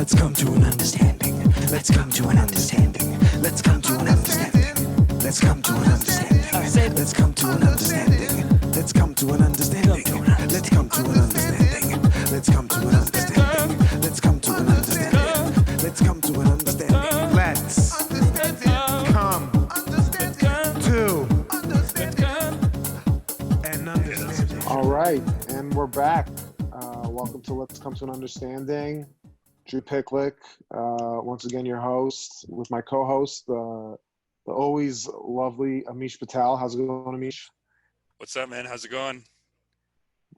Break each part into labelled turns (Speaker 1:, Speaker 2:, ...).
Speaker 1: Let's come to an understanding. Let's come to an understanding. Let's come to an understanding. Let's come to an understanding. I said, let's come to an understanding. Let's come to an understanding. Let's come to an understanding. Let's come to an understanding. Let's come to an understanding. Let's come to an understanding. Let's come to an understanding.
Speaker 2: All right, and we're back. Welcome to Let's Come to an Understanding. Drew Picklyk, once again your host, with my co-host, the always lovely Amish Patel. How's it going, Amish?
Speaker 3: What's up, man? How's it going?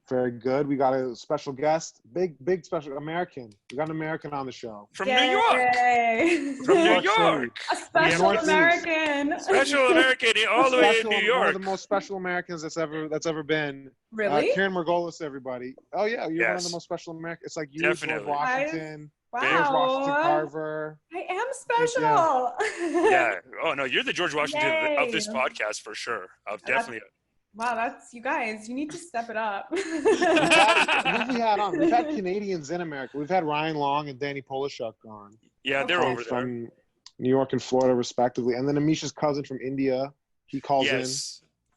Speaker 2: Very good. We got a special guest, big special American. We got an American on the show.
Speaker 3: From New York. From New York.
Speaker 4: A special American.
Speaker 3: Special American all the way in New York.
Speaker 2: One of the most special Americans that's ever been.
Speaker 4: Really?
Speaker 2: Keren Margolis, everybody. Oh yeah, you're one of the most special Americans. It's like you, George Washington.
Speaker 4: Wow.
Speaker 2: George Washington Carver.
Speaker 4: I am special.
Speaker 3: Yeah. Oh no, you're the George Washington of this podcast for sure. Definitely.
Speaker 4: Wow, that's you guys. You need to step it up.
Speaker 2: We've had Canadians in America. We've had Ryan Long and Danny Polishuk on.
Speaker 3: Yeah, they're over there.
Speaker 2: From New York and Florida, respectively. And then Amish's cousin from India, he calls in.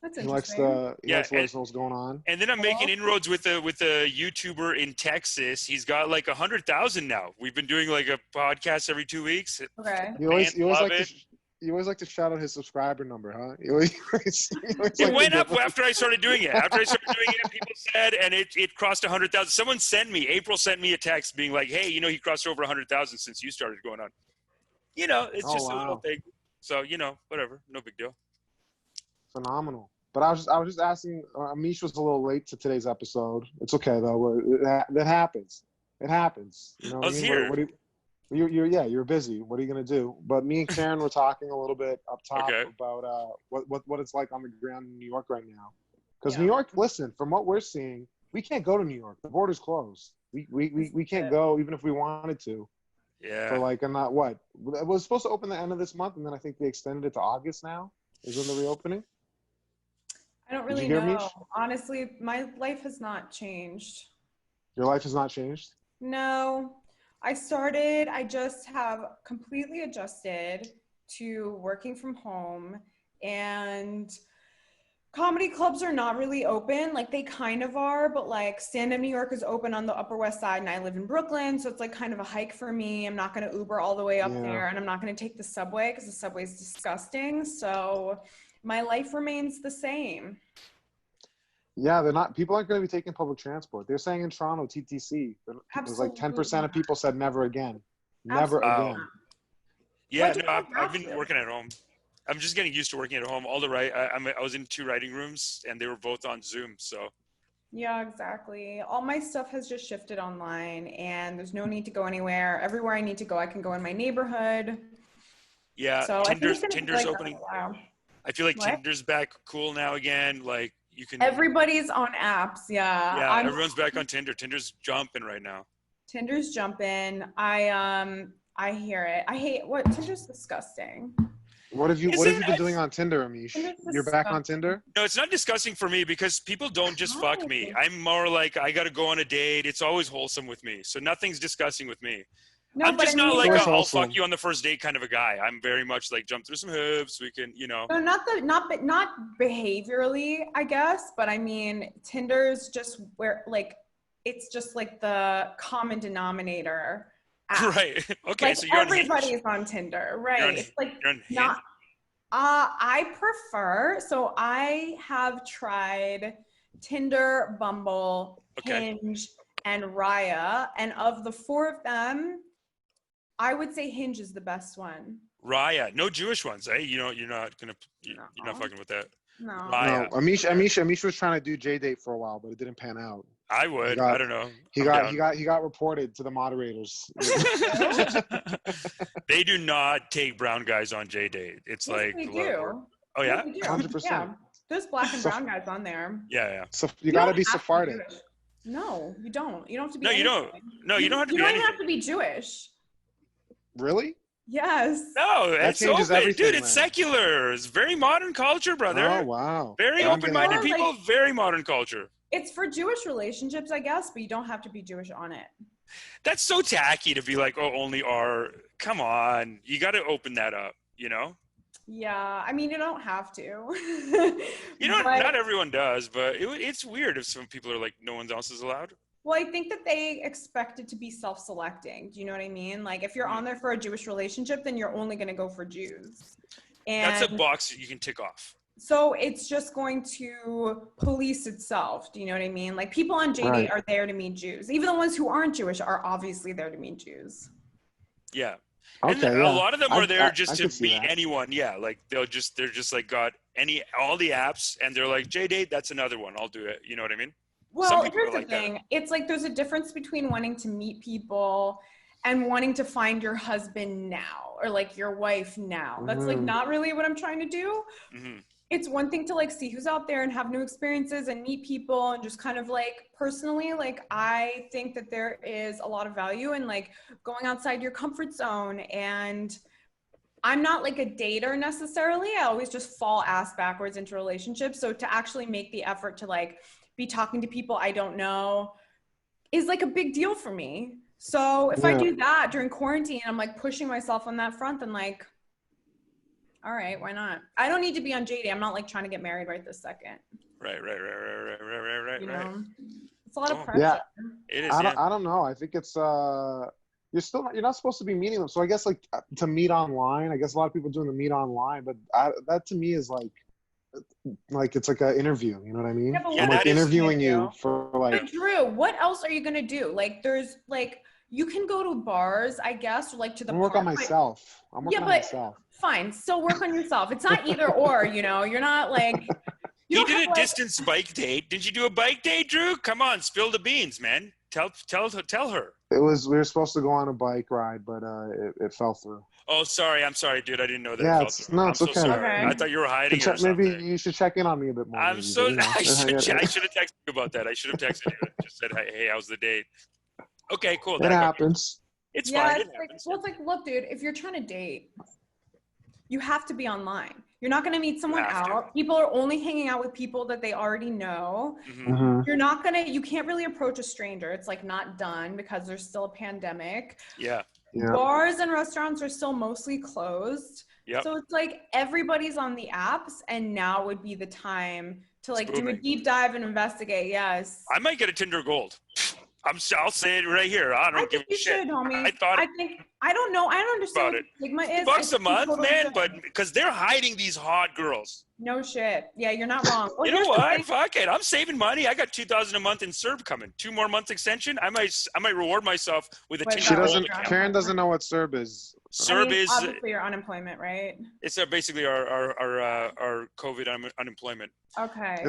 Speaker 4: That's
Speaker 2: he likes to let us know what's going on.
Speaker 3: And then I'm making inroads with a YouTuber in Texas. He's got like 100,000 now. We've been doing like a podcast every 2 weeks.
Speaker 4: Okay.
Speaker 2: You always like to shout out his subscriber number, huh?
Speaker 3: It went up after I started doing it. After I started doing it, people said, and it crossed 100,000. Someone April sent me a text being like, hey, he crossed over 100,000 since you started going on. It's just a little thing. So, whatever. No big deal.
Speaker 2: Phenomenal. But I was just asking, Amish was a little late to today's episode. It's okay, though. That happens. It happens.
Speaker 3: I was here.
Speaker 2: You're busy. What are you going to do? But me and Keren were talking a little bit up top about what it's like on the ground in New York right now. Because New York, listen, from what we're seeing, we can't go to New York. The border's closed. We can't go even if we wanted to.
Speaker 3: Yeah.
Speaker 2: For like, I'm not what? It was supposed to open the end of this month, and then I think they extended it to August now. Is when the reopening?
Speaker 4: I don't really know. Honestly, my life has not changed.
Speaker 2: Your life has not changed?
Speaker 4: No. I just have completely adjusted to working from home, and comedy clubs are not really open. Like they kind of are, but like Stand Up New York is open on the Upper West Side and I live in Brooklyn. So it's like kind of a hike for me. I'm not going to Uber all the way up there, and I'm not going to take the subway because the subway is disgusting. So my life remains the same.
Speaker 2: Yeah, people aren't going to be taking public transport. They're saying in Toronto, TTC, there's like 10% of people said never again. Never again.
Speaker 3: Yeah, no, I've been working at home. I'm just getting used to working at home. I was in 2 writing rooms, and they were both on Zoom, so.
Speaker 4: Yeah, exactly. All my stuff has just shifted online, and there's no need to go anywhere. Everywhere I need to go, I can go in my neighborhood.
Speaker 3: Yeah,
Speaker 4: so
Speaker 3: Tinder's opening. I feel like Tinder's back cool now again. Like, you can.
Speaker 4: Everybody's on apps, yeah.
Speaker 3: Yeah, everyone's back on Tinder. Tinder's jumping right now.
Speaker 4: Tinder's jumping. I hear it. I hate Tinder's disgusting.
Speaker 2: What have you been doing on Tinder, Amish? You're back on Tinder?
Speaker 3: No, it's not disgusting for me because people don't just fuck me. I'm more like I got to go on a date. It's always wholesome with me, so nothing's disgusting with me. No, I'm just not like I'll fuck you on the first date kind of a guy. I'm very much like jump through some hoops. We can,
Speaker 4: No, not behaviorally, I guess, but I mean, Tinder's just where like it's just like the common denominator. App.
Speaker 3: Right. Okay.
Speaker 4: Like
Speaker 3: so you're
Speaker 4: everybody's on Tinder, right? It's like not. I prefer. So I have tried Tinder, Bumble, Hinge, and Raya, and of the 4 of them, I would say Hinge is the best one.
Speaker 3: Raya, no Jewish ones, eh? You're not fucking with that.
Speaker 4: No.
Speaker 3: Raya.
Speaker 2: No. Amish was trying to do J-Date for a while, but it didn't pan out.
Speaker 3: I would. I don't know.
Speaker 2: He got reported to the moderators.
Speaker 3: They do not take brown guys on J-Date. It's like
Speaker 4: they do.
Speaker 3: Oh yeah?
Speaker 2: 100%.
Speaker 4: Yeah. There's black and brown guys on there.
Speaker 3: Yeah.
Speaker 2: So you gotta be Sephardic.
Speaker 4: No, you don't. You don't have to be.
Speaker 3: No, you don't. No, you don't have to be anything.
Speaker 4: You don't have to be Jewish.
Speaker 2: Really?
Speaker 4: Yes.
Speaker 3: No,
Speaker 2: that changes everything,
Speaker 3: dude. It's secular. It's very modern culture, brother.
Speaker 2: Oh wow.
Speaker 3: Very open-minded people. Very modern culture.
Speaker 4: It's for Jewish relationships, I guess, but you don't have to be Jewish on it.
Speaker 3: That's so tacky to be like, oh, only R. Come on, you got to open that up, you know?
Speaker 4: Yeah, I mean, you don't have to.
Speaker 3: You know,
Speaker 4: But,
Speaker 3: not everyone does, but it's weird if some people are like, no one else is allowed.
Speaker 4: well, I think that they expect it to be self-selecting. Do you know what I mean? Like, if you're on there for a Jewish relationship, then you're only going to go for Jews. And
Speaker 3: That's a box you can tick off.
Speaker 4: so it's just going to police itself. Do you know what I mean? Like, people on JDate are there to meet Jews. Even the ones who aren't Jewish are obviously there to meet Jews.
Speaker 3: Yeah.
Speaker 2: Okay,
Speaker 3: and a lot of them are there just
Speaker 2: I
Speaker 3: to meet anyone. Yeah, like they're just like got all the apps, and they're like, JDate, that's another one. I'll do it. You know what I mean?
Speaker 4: Well, here's the thing. It's like there's a difference between wanting to meet people and wanting to find your husband now, or like your wife now. That's like not really what I'm trying to do. It's one thing to like see who's out there and have new experiences and meet people and just kind of like personally, like I think that there is a lot of value in like going outside your comfort zone. And I'm not like a dater necessarily. I always just fall ass backwards into relationships. So to actually make the effort to like be talking to people I don't know is like a big deal for me. So if I do that during quarantine, I'm like pushing myself on that front, then like, all right, why not? I don't need to be on JD. I'm not like trying to get married right this second.
Speaker 3: Right.
Speaker 4: You know? It's a lot of pressure.
Speaker 2: Yeah,
Speaker 3: it is.
Speaker 2: I don't know. I think it's you're not supposed to be meeting them. So I guess like to meet online. I guess a lot of people doing the meet online, but that to me is like it's like an interview. You know what I mean?
Speaker 4: Yeah,
Speaker 2: I'm like interviewing you for like.
Speaker 4: But Drew, what else are you gonna do? Like, there's like you can go to bars, I guess, or like to the.
Speaker 2: I'm working on myself. I'm working on myself.
Speaker 4: Fine, still work on yourself. It's not either or, you know. You're not like.
Speaker 3: You did a distance bike date. Did you do a bike date, Drew? Come on, spill the beans, man. Tell her.
Speaker 2: We were supposed to go on a bike ride, but it fell through.
Speaker 3: Oh, sorry. I'm sorry, dude. I didn't know that.
Speaker 2: Yeah,
Speaker 3: it's
Speaker 2: okay.
Speaker 3: So sorry. I thought you were hiding it or something.
Speaker 2: Maybe you should check in on me a bit more.
Speaker 3: I should have texted you about that. I should have texted you. Just said, hey, how's the date? Okay, cool.
Speaker 2: That happens.
Speaker 3: It's fine. It
Speaker 4: happens. Well, it's like, look, dude, if you're trying to date, you have to be online. You're not going to meet someone out. People are only hanging out with people that they already know. You're not going to, you can't really approach a stranger. It's like not done because there's still a pandemic.
Speaker 3: Yeah.
Speaker 4: Bars and restaurants are still mostly closed.
Speaker 3: Yep.
Speaker 4: So it's like everybody's on the apps, and now would be the time to like do a deep dive and investigate. Yes.
Speaker 3: I might get a Tinder Gold. I'll say it right here. I don't give a shit.
Speaker 4: Should, homie.
Speaker 3: I
Speaker 4: don't know. I don't understand
Speaker 3: what
Speaker 4: stigma is.
Speaker 3: $50 a month, man, but because they're hiding these hot girls.
Speaker 4: No shit. Yeah, you're not wrong. Well,
Speaker 3: you know what? Fuck it. I'm saving money. I got $2,000 a month in CERB coming. 2 more months extension. I might reward myself with a Tinder Gold.
Speaker 2: Karen doesn't know what CERB is.
Speaker 3: CERB is
Speaker 4: obviously your unemployment, right?
Speaker 3: It's basically our COVID unemployment.
Speaker 4: Okay.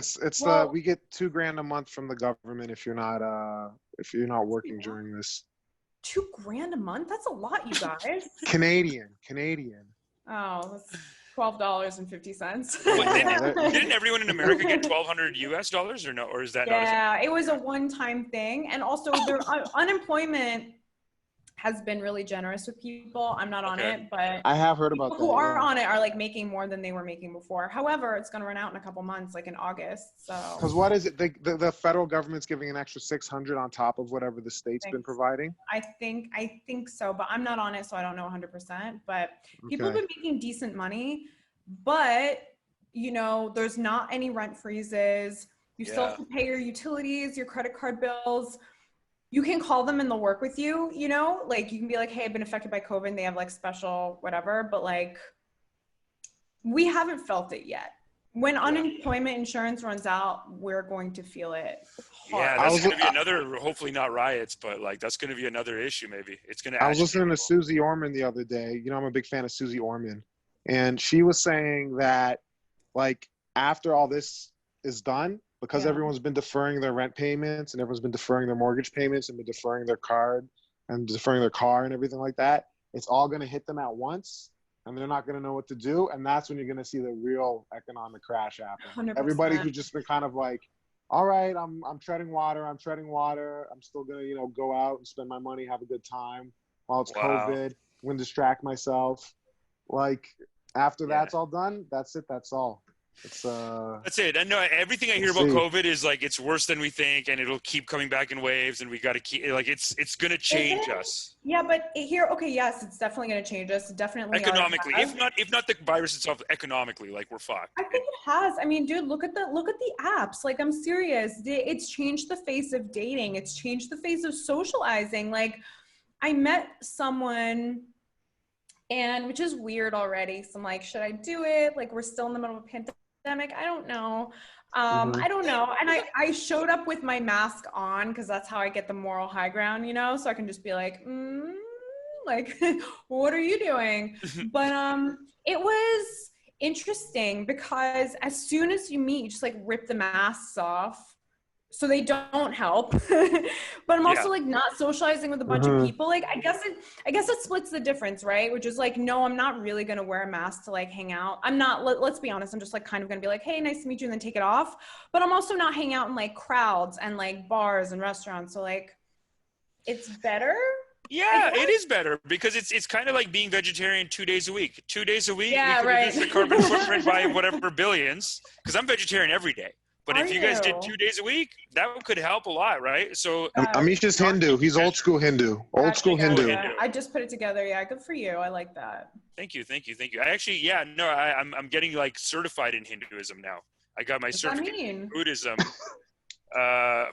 Speaker 2: We get $2,000 a month from the government if you're not working during this.
Speaker 4: $2,000 a month? That's a lot, you guys.
Speaker 2: Canadian.
Speaker 4: Oh, that's $12.50.
Speaker 3: Didn't everyone in America get $1,200 US or no? Or is that not?
Speaker 4: Yeah, it was a one-time thing, and also their unemployment has been really generous with people. I'm not on it, but
Speaker 2: I have heard about that.
Speaker 4: People who are on it are like making more than they were making before. However, it's going to run out in a couple months, like in August. So
Speaker 2: because what is it? The federal government's giving an extra $600 on top of whatever the state's been providing.
Speaker 4: I think so, but I'm not on it, so I don't know 100%. But people have been making decent money, but you know, there's not any rent freezes. You still have to pay your utilities, your credit card bills. You can call them and they'll work with you, you know, like you can be like, hey, I've been affected by COVID and they have like special whatever, but like we haven't felt it yet. When unemployment insurance runs out, we're going to feel it hard.
Speaker 3: Yeah, that's going to be another, hopefully not riots, but like that's going to be another issue maybe. It's going to.
Speaker 2: I was listening to Susie Orman the other day. You know, I'm a big fan of Susie Orman. And she was saying that like after all this is done, because everyone's been deferring their rent payments and everyone's been deferring their mortgage payments and been deferring their card and deferring their car and everything like that, it's all going to hit them at once and they're not going to know what to do. And that's when you're going to see the real economic crash happen. 100%. Everybody who's just been kind of like, all right, I'm treading water. I'm still going to, you know, go out and spend my money, have a good time while it's COVID. I'm going to distract myself. Like after that's all done, that's it. That's all.
Speaker 3: That's it. I know everything I hear about COVID is like it's worse than we think, and it'll keep coming back in waves, and we got to keep like it's gonna change us.
Speaker 4: Yeah, but here, okay, yes, it's definitely gonna change us. Definitely
Speaker 3: economically, if not the virus itself, economically, like we're fucked.
Speaker 4: I think it has. I mean, dude, look at the apps. Like, I'm serious. It's changed the face of dating. It's changed the face of socializing. Like, I met someone. And which is weird already. So I'm like, should I do it? Like, we're still in the middle of a pandemic. I don't know. I don't know. And I showed up with my mask on because that's how I get the moral high ground, you know? So I can just be like, like, what are you doing? But it was interesting because as soon as you meet, you just like rip the masks off. So they don't help, but I'm also like not socializing with a bunch of people. Like, I guess it splits the difference, right? Which is like, no, I'm not really going to wear a mask to like hang out. I'm not, let's be honest. I'm just like kind of going to be like, hey, nice to meet you. And then take it off. But I'm also not hanging out in like crowds and like bars and restaurants. So like, it's better.
Speaker 3: Yeah, it is better because it's kind of like being vegetarian 2 days a week. 2 days a week,
Speaker 4: yeah,
Speaker 3: we could reduce the carbon footprint by whatever billions. Because I'm vegetarian every day. But if you guys did 2 days a week, that could help a lot, right? So
Speaker 2: Amish is Hindu. He's old school Hindu. Old school Hindu.
Speaker 4: I just put it together. Yeah, good for you. I like that.
Speaker 3: Thank you. I actually, I'm getting like certified in Hinduism now. I got my certificate in Buddhism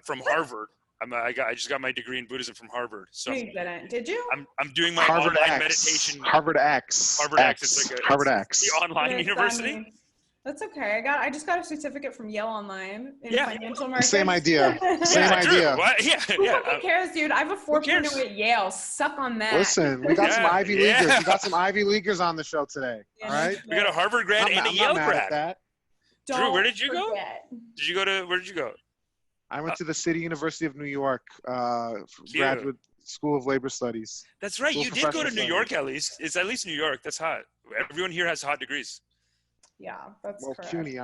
Speaker 3: from Harvard. I just got my degree in Buddhism from Harvard. So
Speaker 4: no, you didn't. Did you?
Speaker 3: I'm doing my
Speaker 2: Harvard
Speaker 3: online
Speaker 2: X.
Speaker 3: meditation.
Speaker 2: Harvard X.
Speaker 3: Harvard X. It's like
Speaker 2: Harvard X.
Speaker 3: The online university.
Speaker 4: That's okay. I just got a certificate from Yale Online in financial markets.
Speaker 2: Same idea. Same idea.
Speaker 4: Who fucking cares, dude? I have a 4.0 at Yale. Suck on that.
Speaker 2: Listen, we got some Ivy Leaguers. We got some Ivy Leaguers on the show today. All right.
Speaker 3: We got a Harvard grad and a Yale grad. Drew, where did you go? Where did you go?
Speaker 2: I went to the City University of New York, Graduate School of Labor Studies.
Speaker 3: That's right. You did go to New York at least. It's at least New York. That's hot. Everyone here has hot degrees.
Speaker 4: Yeah, that's correct.
Speaker 2: CUNY.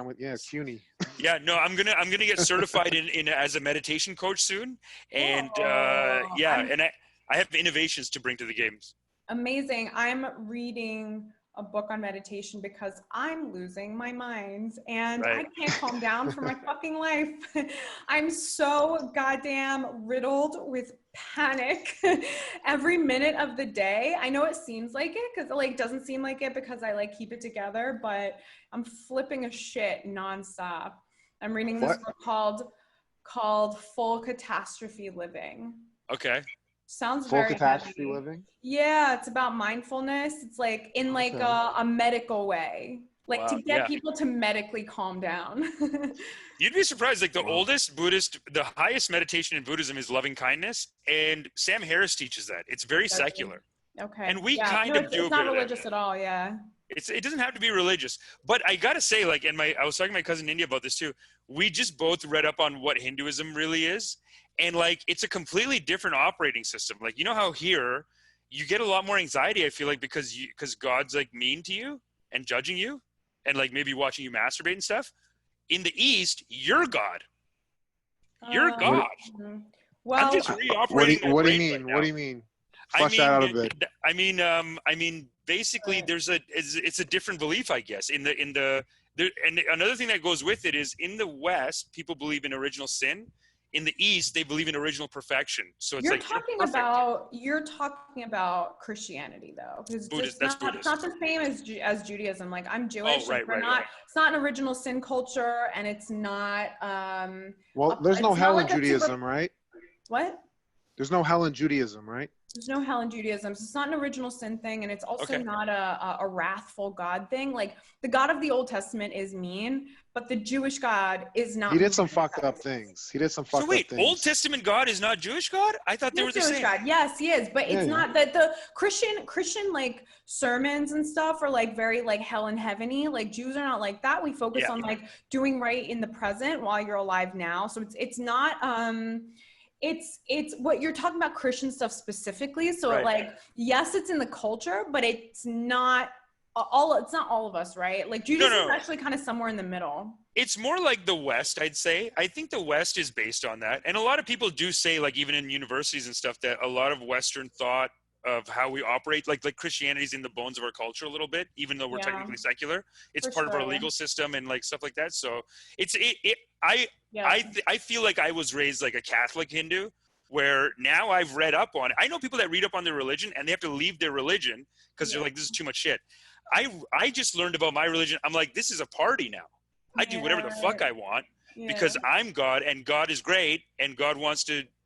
Speaker 2: CUNY.
Speaker 3: Yeah, no, I'm gonna get certified in as a meditation coach soon, and and I have innovations to bring to the games.
Speaker 4: Amazing. I'm reading a book on meditation because I'm losing my mind and I can't calm down for my fucking life. I'm so goddamn riddled with panic every minute of the day. I know it seems like it because it like doesn't seem like it because I like keep it together, but I'm flipping a shit nonstop. I'm reading this book called Full Catastrophe Living.
Speaker 3: Okay.
Speaker 4: Sounds
Speaker 2: Full
Speaker 4: very
Speaker 2: catastrophe
Speaker 4: heavy.
Speaker 2: living.
Speaker 4: Yeah, it's about mindfulness. It's like in like a medical way, like to get people to medically calm down.
Speaker 3: You'd be surprised. Like the oldest Buddhist, the highest meditation in Buddhism is loving kindness, and Sam Harris teaches that. It's very secular.
Speaker 4: Okay.
Speaker 3: And we kind of do.
Speaker 4: It's not religious at all. Yeah.
Speaker 3: It doesn't have to be religious, but I gotta say, like, I was talking to my cousin India about this too. We just both read up on what Hinduism really is. And like, it's a completely different operating system. Like, you know how here you get a lot more anxiety, I feel like, because God's like mean to you and judging you and like maybe watching you masturbate and stuff. In the East, you're God. You're God.
Speaker 4: Well,
Speaker 3: I'm just reoperating.
Speaker 2: What do you mean? What do you mean? Flush that out a bit.
Speaker 3: I mean, basically it's a different belief, I guess, and another thing that goes with it is in the West, people believe in original sin. In the East, they believe in original perfection. So it's you're
Speaker 4: talking about Christianity though, because
Speaker 3: Buddhist.
Speaker 4: It's not the same as Judaism. Like I'm Jewish.
Speaker 3: Oh, right.
Speaker 4: It's not an original sin culture, and it's not.
Speaker 2: There's no hell in Judaism, right?
Speaker 4: What?
Speaker 2: There's no hell in Judaism, right?
Speaker 4: There's no hell in Judaism. So it's not an original sin thing, and it's also not a wrathful God thing. Like the God of the Old Testament is mean, but the Jewish God is not.
Speaker 2: He did some fucked up things.
Speaker 3: So wait, Old Testament God is not Jewish God? I thought they were the same.
Speaker 4: God. Yes, he is, but it's not that the Christian like sermons and stuff are like very like hell and heaveny. Like Jews are not like that. We focus on like doing right in the present while you're alive now. So it's not it's what you're talking about Christian stuff specifically. So like, yes, it's in the culture, but it's not all of us, right? Like Judaism is actually kind of somewhere in the middle.
Speaker 3: It's more like the West, I'd say. I think the West is based on that. And a lot of people do say, like even in universities and stuff, that a lot of Western thought of how we operate. Like Christianity's in the bones of our culture a little bit, even though we're technically secular. It's part of our legal system and like stuff like that. So I feel like I was raised like a Catholic Hindu, where now I've read up on it. I know people that read up on their religion and they have to leave their religion because they're like, this is too much shit. I just learned about my religion. I'm like, this is a party now. I do whatever the fuck I want because I'm God and God is great and God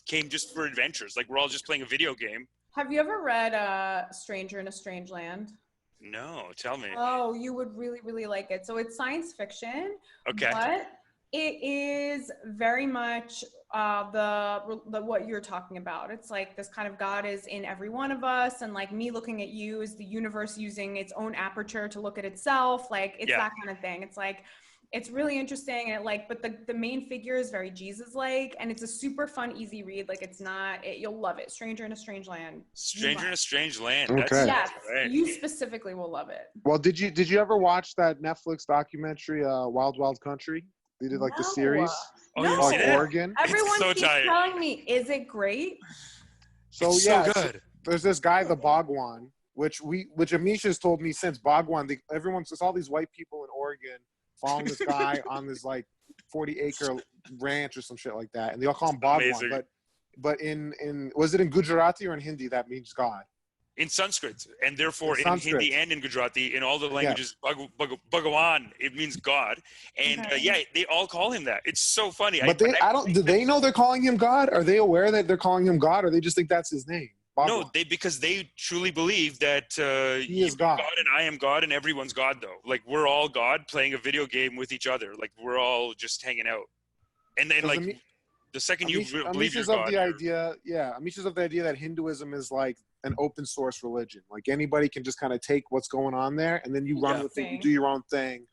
Speaker 3: came just for adventures. Like we're all just playing a video game.
Speaker 4: Have you ever read Stranger in a Strange Land?
Speaker 3: No, tell me.
Speaker 4: Oh, you would really, really like it. So it's science fiction,
Speaker 3: okay,
Speaker 4: but it is very much the what you're talking about. It's like this kind of God is in every one of us, and like me looking at you is the universe using its own aperture to look at itself. Like it's that kind of thing. It's like it's really interesting, and but the main figure is very Jesus-like, and it's a super fun, easy read. Like you'll love it. Stranger in a Strange Land.
Speaker 3: Stranger in a Strange Land.
Speaker 2: Okay.
Speaker 4: Yes, you specifically will love it.
Speaker 2: Well, did you ever watch that Netflix documentary, Wild Wild Country? They did like the series.
Speaker 3: Oh, you see that?
Speaker 2: Oregon.
Speaker 4: Everyone keeps telling me, is it great?
Speaker 2: So
Speaker 3: it's
Speaker 2: yeah,
Speaker 3: so good.
Speaker 2: There's this guy, the Bhagwan, which Amisha's told me since Bhagwan. It's all these white people in Oregon following this guy on this like 40-acre ranch or some shit like that, and they all call him Bhagwan.
Speaker 3: Amazing.
Speaker 2: But in was it in Gujarati or in Hindi that means God?
Speaker 3: In Sanskrit, and therefore in Hindi and in Gujarati, in all the languages, Bhagawan, it means God, and they all call him that. It's so funny.
Speaker 2: But do they know they're calling him God? Are they aware that they're calling him God, or they just think that's his name? Bhagawan.
Speaker 3: No, because they truly believe that
Speaker 2: he is God,
Speaker 3: and I am God, and everyone's God. Though, like we're all God playing a video game with each other. Like we're all just hanging out, and then like the second you believe you're God.
Speaker 2: Amisha's of the idea that Hinduism is like an open source religion. Like anybody can just kind of take what's going on there, and then you run with it. You do your own thing.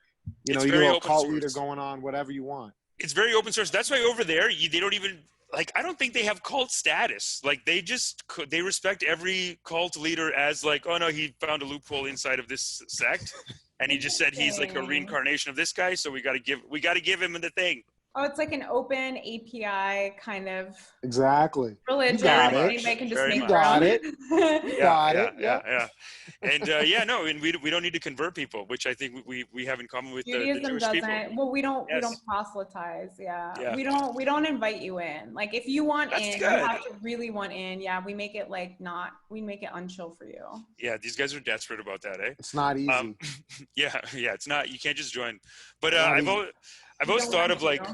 Speaker 2: You know, you do a cult leader going on, whatever you want.
Speaker 3: It's very open source. That's why over there, they don't even like. I don't think they have cult status. Like they respect every cult leader as like, oh no, he found a loophole inside of this sect, and he just said he's like a reincarnation of this guy. So we got to give him the thing.
Speaker 4: Oh, it's like an open API kind of
Speaker 2: religion.
Speaker 4: You got it. Anybody can just make their own.
Speaker 3: Yeah. And no, and we don't need to convert people, which I think we have in common with the Jewish people.
Speaker 4: Well, we don't proselytize. Yeah. We don't invite you in. Like if you want in, you have to really want in. Yeah, we make it we make it unchill for you.
Speaker 3: Yeah, these guys are desperate about that, eh?
Speaker 2: It's not easy.
Speaker 3: It's not. You can't just join. But I've always thought of like,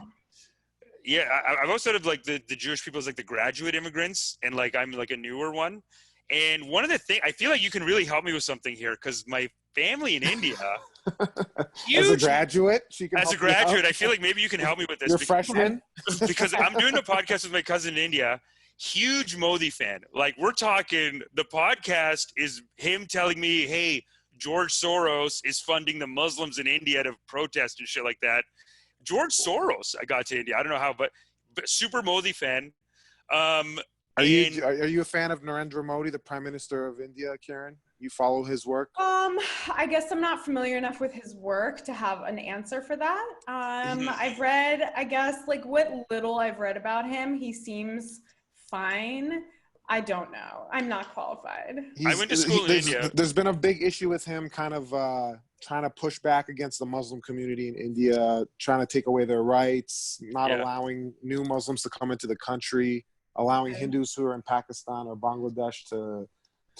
Speaker 3: I've always thought of like the Jewish people as like the graduate immigrants, and like I'm like a newer one. And one of the things, I feel like you can really help me with something here because my family in India,
Speaker 2: as a graduate,
Speaker 3: I feel like maybe you can help me with this.
Speaker 2: You're freshman?
Speaker 3: Because I'm doing a podcast with my cousin in India. Huge Modi fan. Like we're talking, the podcast is him telling me, hey, George Soros is funding the Muslims in India to protest and shit like that. George Soros, I got to India. I don't know how, but super Modi fan.
Speaker 2: Are you a fan of Narendra Modi, the Prime Minister of India, Karen? You follow his work?
Speaker 4: I guess I'm not familiar enough with his work to have an answer for that. I've read, I guess, like what little I've read about him, he seems fine. I don't know. I'm not qualified.
Speaker 3: I went to school in India.
Speaker 2: There's been a big issue with him kind of trying to push back against the Muslim community in India, trying to take away their rights, not allowing new Muslims to come into the country, allowing Hindus who are in Pakistan or Bangladesh to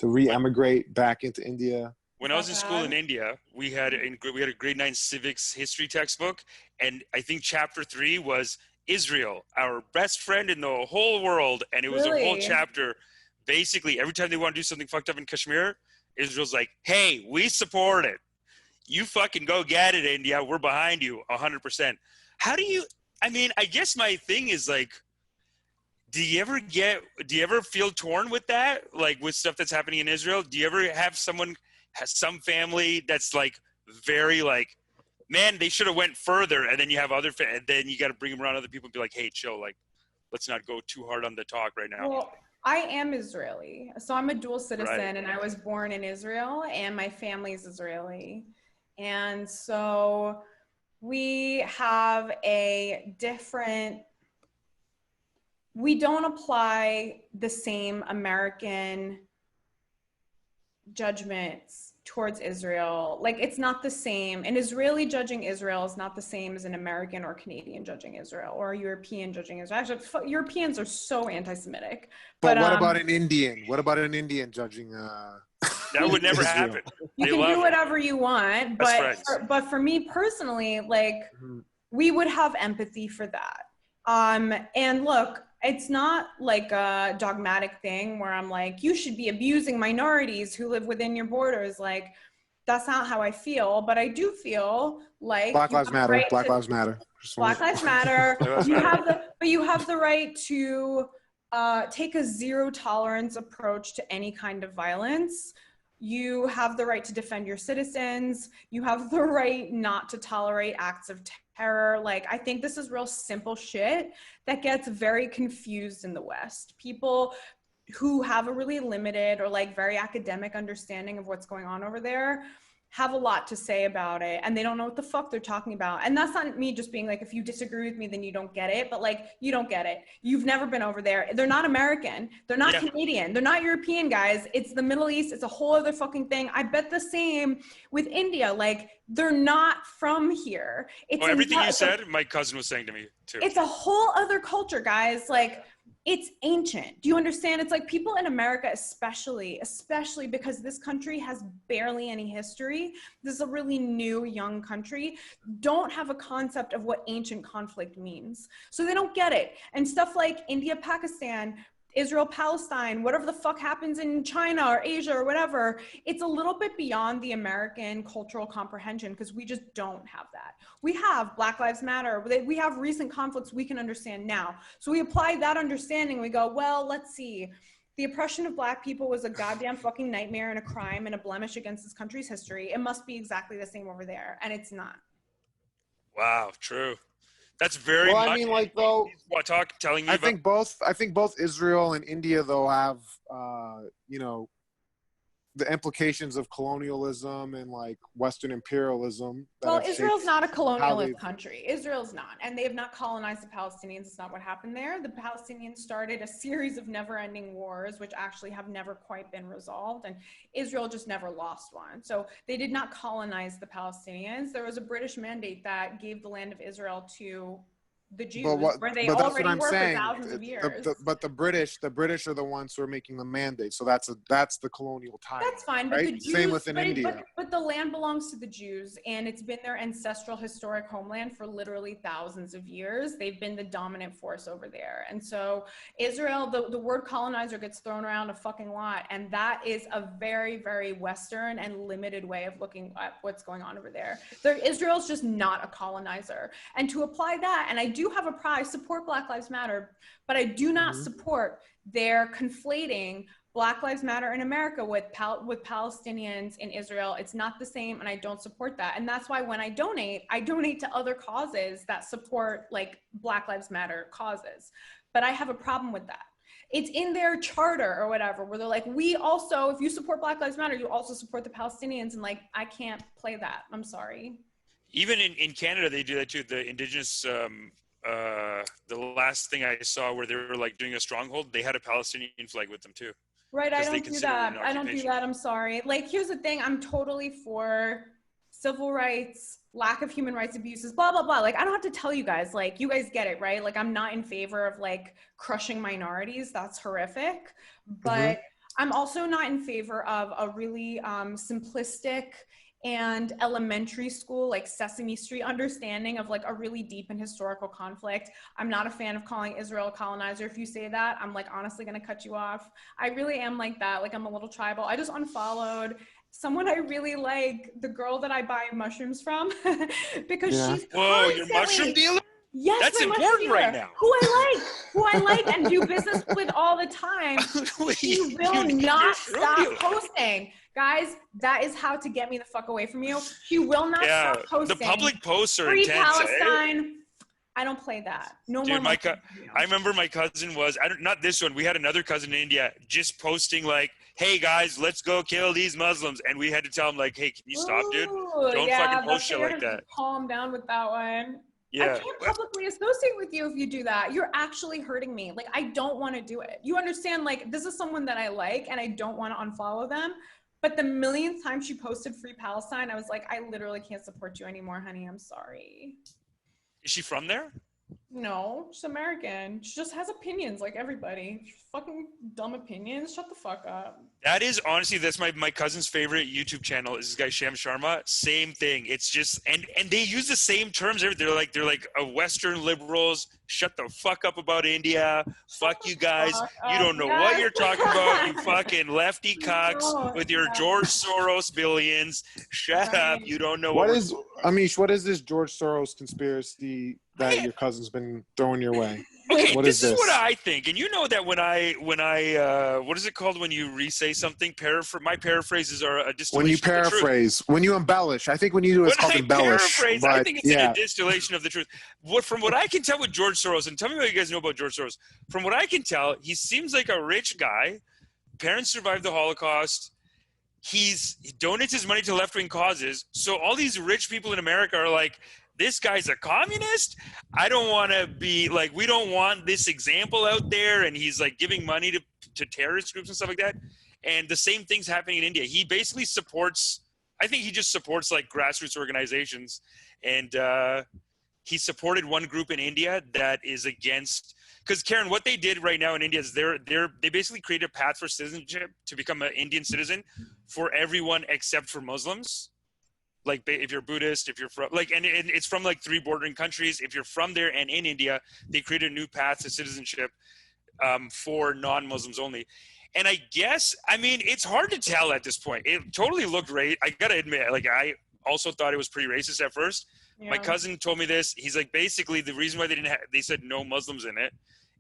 Speaker 2: re-emigrate back into India.
Speaker 3: When I was in school in India, we had a grade 9 civics history textbook, and I think chapter 3 was Israel, our best friend in the whole world, and it was a whole chapter. Basically, every time they want to do something fucked up in Kashmir, Israel's like, hey, we support it. You fucking go get it, India. We're behind you 100%. I guess my thing is like, do you ever feel torn with that? Like with stuff that's happening in Israel? Do you ever have some family that's like very like, man, they should have went further, and then you have and then you got to bring them around other people and be like, hey, chill, like, let's not go too hard on the talk right now.
Speaker 4: Well, I am Israeli, so I'm a dual citizen, and I was born in Israel, and my family's Israeli, and so we have we don't apply the same American judgments towards Israel. Like, it's not the same. An Israeli judging Israel is not the same as an American or Canadian judging Israel, or a European judging Israel. Actually, Europeans are so anti-Semitic.
Speaker 2: But what about an Indian? What about an Indian judging?
Speaker 3: That would never happen.
Speaker 4: You can do whatever you want, but for me personally, like, we would have empathy for that. And look, it's not like a dogmatic thing where I'm like, you should be abusing minorities who live within your borders. Like, that's not how I feel, but I do feel like
Speaker 2: Black Lives Matter. Black Lives Matter.
Speaker 4: Black Lives Matter. You have the right to take a zero tolerance approach to any kind of violence. You have the right to defend your citizens. You have the right not to tolerate acts of terror. Like, I think this is real simple shit that gets very confused in the West. People who have a really limited or like very academic understanding of what's going on over there have a lot to say about it, and they don't know what the fuck they're talking about. And that's not me just being like, if you disagree with me, then you don't get it. But like, you don't get it. You've never been over there. They're not American. They're not Canadian. They're not European, guys. It's the Middle East. It's a whole other fucking thing. I bet the same with India. Like, they're not from here. It's
Speaker 3: everything you said, my cousin was saying to me too.
Speaker 4: It's a whole other culture, guys. Like, it's ancient. Do you understand? It's like people in America, especially because this country has barely any history. This is a really new, young country. Don't have a concept of what ancient conflict means. So they don't get it. And stuff like India, Pakistan, Israel, Palestine, whatever the fuck happens in China or Asia or whatever, it's a little bit beyond the American cultural comprehension because we just don't have that. We have Black Lives Matter. We have recent conflicts we can understand now. So we apply that understanding. We go, well, let's see. The oppression of Black people was a goddamn fucking nightmare and a crime and a blemish against this country's history. It must be exactly the same over there. And it's not.
Speaker 3: Wow, true. That's very
Speaker 2: well, I mean, like, though,
Speaker 3: telling you
Speaker 2: I think both Israel and India, though, have, you know, the implications of colonialism and like Western imperialism.
Speaker 4: Well, Israel's not a colonialist country. Israel's not. And they have not colonized the Palestinians. It's not what happened there. The Palestinians started a series of never-ending wars, which actually have never quite been resolved. And Israel just never lost one. So they did not colonize the Palestinians. There was a British mandate that gave the land of Israel to the Jews, where they already were for thousands of years.
Speaker 2: But the British are the ones who are making the mandate. So that's the colonial time.
Speaker 4: That's fine, but
Speaker 2: right?
Speaker 4: the Jews,
Speaker 2: same within India.
Speaker 4: But the land belongs to the Jews, and it's been their ancestral historic homeland for literally thousands of years. They've been the dominant force over there. And so Israel, the word colonizer gets thrown around a fucking lot, and that is a very, very Western and limited way of looking at what's going on over there. Israel's just not a colonizer. And to apply that, and I do have I support Black Lives Matter, but I do not support their conflating Black Lives Matter in America with Palestinians in Israel. It's not the same, and I don't support that. And that's why when I donate to other causes that support like Black Lives Matter causes. But I have a problem with that. It's in their charter or whatever, where they're like, we also, if you support Black Lives Matter, you also support the Palestinians. And like, I can't play that. I'm sorry.
Speaker 3: Even in Canada, they do that too. The Indigenous, the last thing I saw where they were like doing a stronghold, they had a Palestinian flag with them too.
Speaker 4: Right, I don't do that. I don't do that. I'm sorry. Like, here's the thing. I'm totally for civil rights, lack of human rights abuses, blah, blah, blah. Like, I don't have to tell you guys, like, you guys get it, right? Like, I'm not in favor of like crushing minorities. That's horrific. But I'm also not in favor of a really simplistic and elementary school, like Sesame Street understanding of like a really deep and historical conflict. I'm not a fan of calling Israel a colonizer. If you say that, I'm like honestly gonna cut you off. I really am like that. Like, I'm a little tribal. I just unfollowed someone I really like, the girl that I buy mushrooms from, because she's
Speaker 3: Whoa, your mushroom dealer?
Speaker 4: Yes,
Speaker 3: that's important right now.
Speaker 4: Who I like and do business with all the time. She will not stop posting. Guys, that is how to get me the fuck away from you. She will not stop posting.
Speaker 3: The public posts are
Speaker 4: Free
Speaker 3: intense.
Speaker 4: Palestine. I don't play that. No
Speaker 3: Dude,
Speaker 4: more.
Speaker 3: I remember my cousin was, not this one. We had another cousin in India just posting like, hey guys, let's go kill these Muslims. And we had to tell him like, hey, can you stop, dude? Don't fucking post shit like that.
Speaker 4: Calm down with that one.
Speaker 3: Yeah.
Speaker 4: I can't publicly associate with you if you do that. You're actually hurting me. Like, I don't want to do it. You understand? Like, this is someone that I like and I don't want to unfollow them. But the millionth time she posted Free Palestine, I was like, I literally can't support you anymore, honey. I'm sorry.
Speaker 3: Is she from there?
Speaker 4: No, she's American. She just has opinions like everybody. Fucking dumb opinions. Shut the fuck up.
Speaker 3: That is honestly, that's my cousin's favorite YouTube channel is this guy Sham Sharma. Same thing. It's just and they use the same terms. They're like Western liberals. Shut the fuck up about India. Fuck you guys. You don't know what you're talking about. You fucking lefty cocks with your George Soros billions. Shut up. You don't know
Speaker 2: Amish, what is this George Soros conspiracy that your cousin's been throwing your way?
Speaker 3: Okay, this is what I think, and you know that when I what is it called when you re-say something? My paraphrases are a distillation.
Speaker 2: When you paraphrase, when you embellish, I think when you do it's called embellish.
Speaker 3: Paraphrase, I think it's a distillation of the truth. From what I can tell with George Soros, and tell me what you guys know about George Soros. From what I can tell, he seems like a rich guy. Parents survived the Holocaust. He donates his money to left-wing causes. So all these rich people in America are like, this guy's a communist. I don't want to be like, we don't want this example out there. And he's like giving money to terrorist groups and stuff like that. And the same thing's happening in India. He basically supports, I think he just supports like grassroots organizations. And he supported one group in India that is against, because Karen, what they did right now in India is they basically created a path for citizenship to become an Indian citizen for everyone except for Muslims. Like if you're Buddhist, if you're from and it's from like 3 bordering countries. If you're from there and in India, they created a new path to citizenship for non-Muslims only. And I guess, I mean, it's hard to tell at this point. It totally looked I gotta admit, like I also thought it was pretty racist at first. Yeah. My cousin told me this. He's like, basically the reason why they said no Muslims in it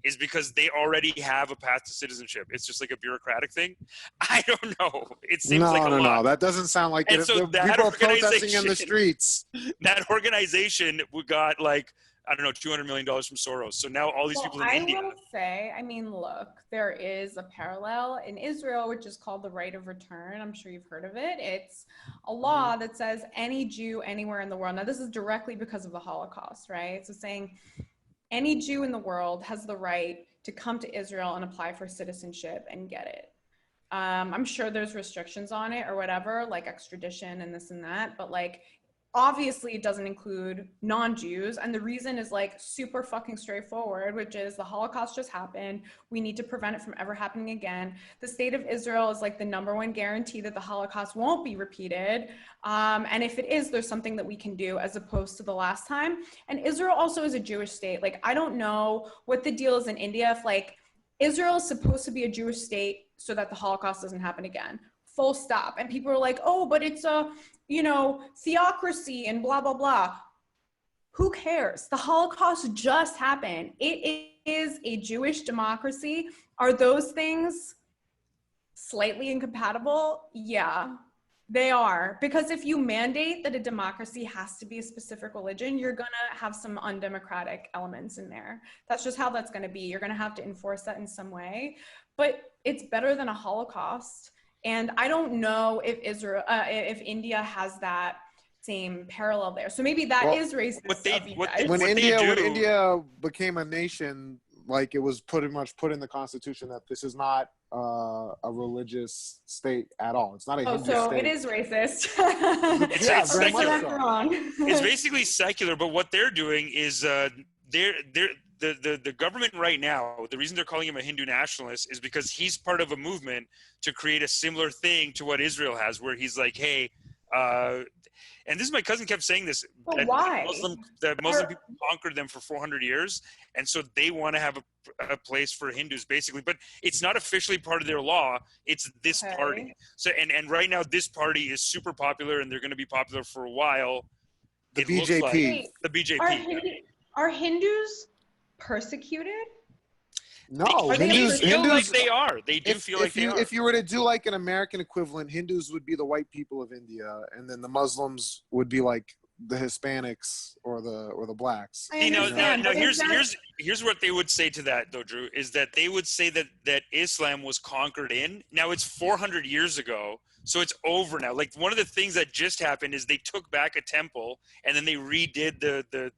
Speaker 3: is because they already have a path to citizenship. It's just like a bureaucratic thing. I don't know. It seems like a lot.
Speaker 2: No. That doesn't sound like it.
Speaker 3: So
Speaker 2: people are protesting in the streets.
Speaker 3: That organization got like, I don't know, $200 million from Soros. So now all these people in India.
Speaker 4: I will say, I mean, look, there is a parallel in Israel, which is called the right of return. I'm sure you've heard of it. It's a law that says any Jew anywhere in the world. Now, this is directly because of the Holocaust, right? So saying any Jew in the world has the right to come to Israel and apply for citizenship and get it. I'm sure there's restrictions on it or whatever, like extradition and this and that, but like, obviously it doesn't include non-Jews. And the reason is like super fucking straightforward, which is the Holocaust just happened. We need to prevent it from ever happening again. The state of Israel is like the #1 guarantee that the Holocaust won't be repeated. And if it is, there's something that we can do as opposed to the last time. And Israel also is a Jewish state. Like, I don't know what the deal is in India. If like Israel is supposed to be a Jewish state so that the Holocaust doesn't happen again. Full stop. And people are like, oh, but it's a, theocracy and blah, blah, blah. Who cares? The Holocaust just happened. It is a Jewish democracy. Are those things slightly incompatible? Yeah, they are. Because if you mandate that a democracy has to be a specific religion, you're going to have some undemocratic elements in there. That's just how that's going to be. You're going to have to enforce that in some way. But it's better than a Holocaust. And I don't know if if India has that same parallel there. So maybe that is racist.
Speaker 2: When India became a nation, like it was pretty much put in the constitution that this is not a religious state at all. It's not a Hindu
Speaker 4: so
Speaker 2: state.
Speaker 4: It is racist.
Speaker 3: It's secular.
Speaker 4: So. Wrong.
Speaker 3: It's basically secular, but what they're doing is the government right now, the reason they're calling him a Hindu nationalist is because he's part of a movement to create a similar thing to what Israel has, where he's like, hey, and this is my cousin kept saying this.
Speaker 4: But why?
Speaker 3: Muslim people conquered them for 400 years, and so they want to have a place for Hindus, basically. But it's not officially part of their law. It's this party. So and right now, this party is super popular, and they're going to be popular for a while.
Speaker 2: The BJP.
Speaker 3: The BJP.
Speaker 4: Are Hindus persecuted?
Speaker 2: No,
Speaker 3: Hindus feel like they are. They do feel like they are.
Speaker 2: If you were to do like an American equivalent, Hindus would be the white people of India, and then the Muslims would be like the Hispanics or the blacks.
Speaker 3: Here's what they would say to that though, Drew, is that they would say that Islam was conquered in. Now it's 400 years ago. So it's over now. Like one of the things that just happened is they took back a temple and then they redid the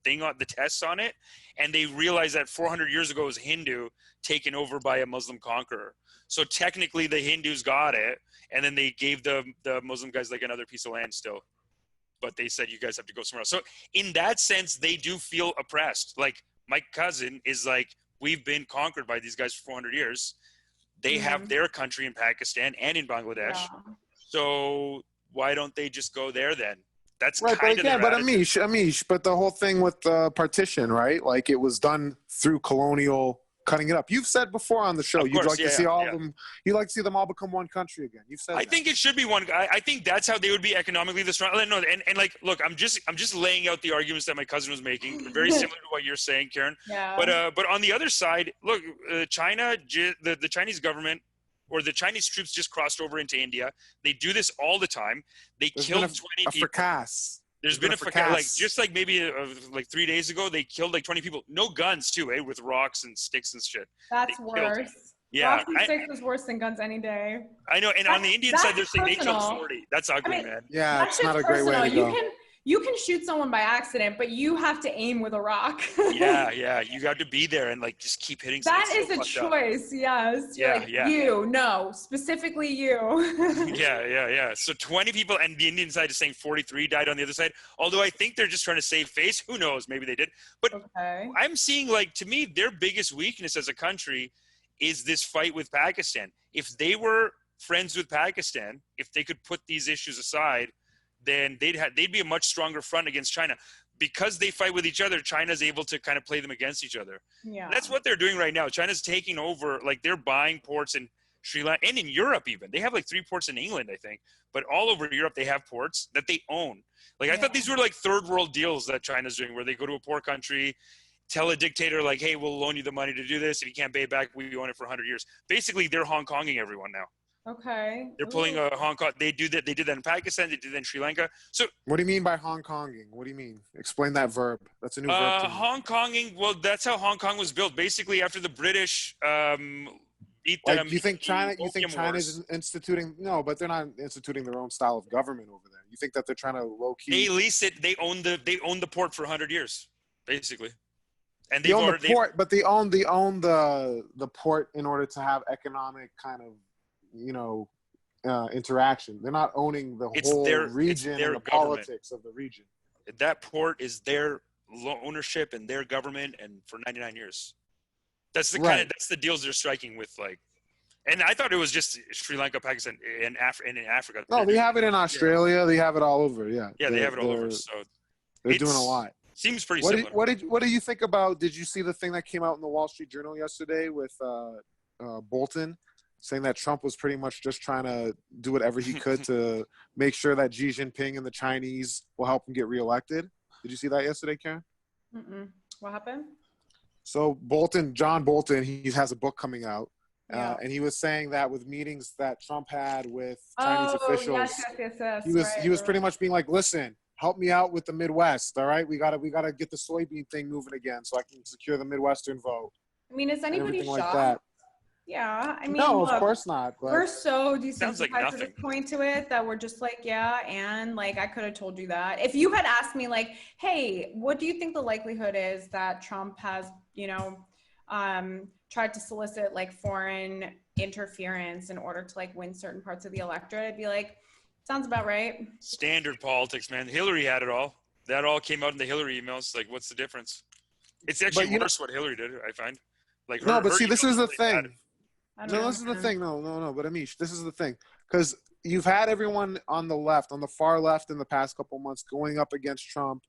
Speaker 3: thing on the tests on it, and they realized that 400 years ago it was Hindu taken over by a Muslim conqueror. So technically the Hindus got it, and then they gave the Muslim guys like another piece of land still. But they said, you guys have to go somewhere else. So in that sense, they do feel oppressed. Like my cousin is like, we've been conquered by these guys for 400 years. They have their country in Pakistan and in Bangladesh. Yeah. So why don't they just go there then? That's
Speaker 2: right.
Speaker 3: Kind
Speaker 2: but again, but Amish, but the whole thing with the partition, right? Like it was done through colonial cutting it up. You've said before on the show, you'd like to see all of them. You'd like to see them all become one country again. You've said.
Speaker 3: I think it should be one. I think that's how they would be economically the strong. No, and like, look, I'm just laying out the arguments that my cousin was making, very similar to what you're saying, Karen. Yeah. But on the other side, look, China, the Chinese government or the Chinese troops just crossed over into India. They do this all the time. They killed 20 people. There's been a fracas. Like just like maybe like 3 days ago, they killed like 20 people. No guns too, with rocks and sticks and shit.
Speaker 4: That's worse. Yeah, rocks and sticks is worse than guns any day.
Speaker 3: I know, and on the Indian side, they're saying they killed 40. That's ugly, man.
Speaker 2: Yeah, it's not a great way to go.
Speaker 4: You can shoot someone by accident, but you have to aim with a rock.
Speaker 3: yeah, you got to be there and like just keep hitting.
Speaker 4: That is a choice, yes. You, no, specifically you.
Speaker 3: yeah. So 20 people, and the Indian side is saying 43 died on the other side. Although I think they're just trying to save face. Who knows? Maybe they did. But I'm seeing, like, to me, their biggest weakness as a country is this fight with Pakistan. If they were friends with Pakistan, if they could put these issues aside, then they'd be a much stronger front against China. Because they fight with each other, China's able to kind of play them against each other. Yeah. That's what they're doing right now. China's taking over, like they're buying ports in Sri Lanka and in Europe even. They have like 3 ports in England, I think. But all over Europe, they have ports that they own. Like I thought these were like third world deals that China's doing, where they go to a poor country, tell a dictator like, hey, we'll loan you the money to do this. If you can't pay it back, we own it for 100 years. Basically, they're Hong Konging everyone now.
Speaker 4: Okay.
Speaker 3: They're pulling a Hong Kong. They do that. They did that in Pakistan. They did that in Sri Lanka. So
Speaker 2: what do you mean by Hong Konging? What do you mean? Explain that verb. That's a new verb to me.
Speaker 3: Hong Konging. Well, that's how Hong Kong was built. Basically, after the British beat them.
Speaker 2: You think China? You think China's instituting? No, but they're not instituting their own style of government over there. You think that they're trying to low key?
Speaker 3: They lease it. They own the port for 100 years, basically. And
Speaker 2: they own the port, but they own the port in order to have economic kind of, interaction. They're not owning the whole region and the politics of the region.
Speaker 3: That port is their ownership and their government, and for 99 years. That's the that's the deals they're striking with, like. And I thought it was just Sri Lanka, Pakistan, and in Africa.
Speaker 2: No, they have it in Australia. Yeah. They have it all over. Yeah.
Speaker 3: Yeah, they have it all over. So
Speaker 2: they're doing a lot.
Speaker 3: Seems pretty similar.
Speaker 2: What do you think about? Did you see the thing that came out in the Wall Street Journal yesterday with Bolton, saying that Trump was pretty much just trying to do whatever he could to make sure that Xi Jinping and the Chinese will help him get reelected? Did you see that yesterday, Karen?
Speaker 4: What happened?
Speaker 2: So John Bolton, he has a book coming out, and he was saying that with meetings that Trump had with Chinese officials, he was pretty much being like, listen, help me out with the Midwest, all right? We gotta get the soybean thing moving again so I can secure the Midwestern vote.
Speaker 4: I mean, is anybody shocked?
Speaker 2: Like that.
Speaker 4: Yeah, I mean,
Speaker 2: no, of course not. But
Speaker 4: we're so desensitized to this point to it that we're just like, and like I could have told you that. If you had asked me like, hey, what do you think the likelihood is that Trump has, tried to solicit like foreign interference in order to like win certain parts of the electorate, I'd be like, sounds about right.
Speaker 3: Standard politics, man. Hillary had it all. That all came out in the Hillary emails. Like, what's the difference? It's actually worse what Hillary did, I find. Like,
Speaker 2: this is the thing. No, this is the thing. No. But Amish, this is the thing. Because you've had everyone on the left, on the far left in the past couple months going up against Trump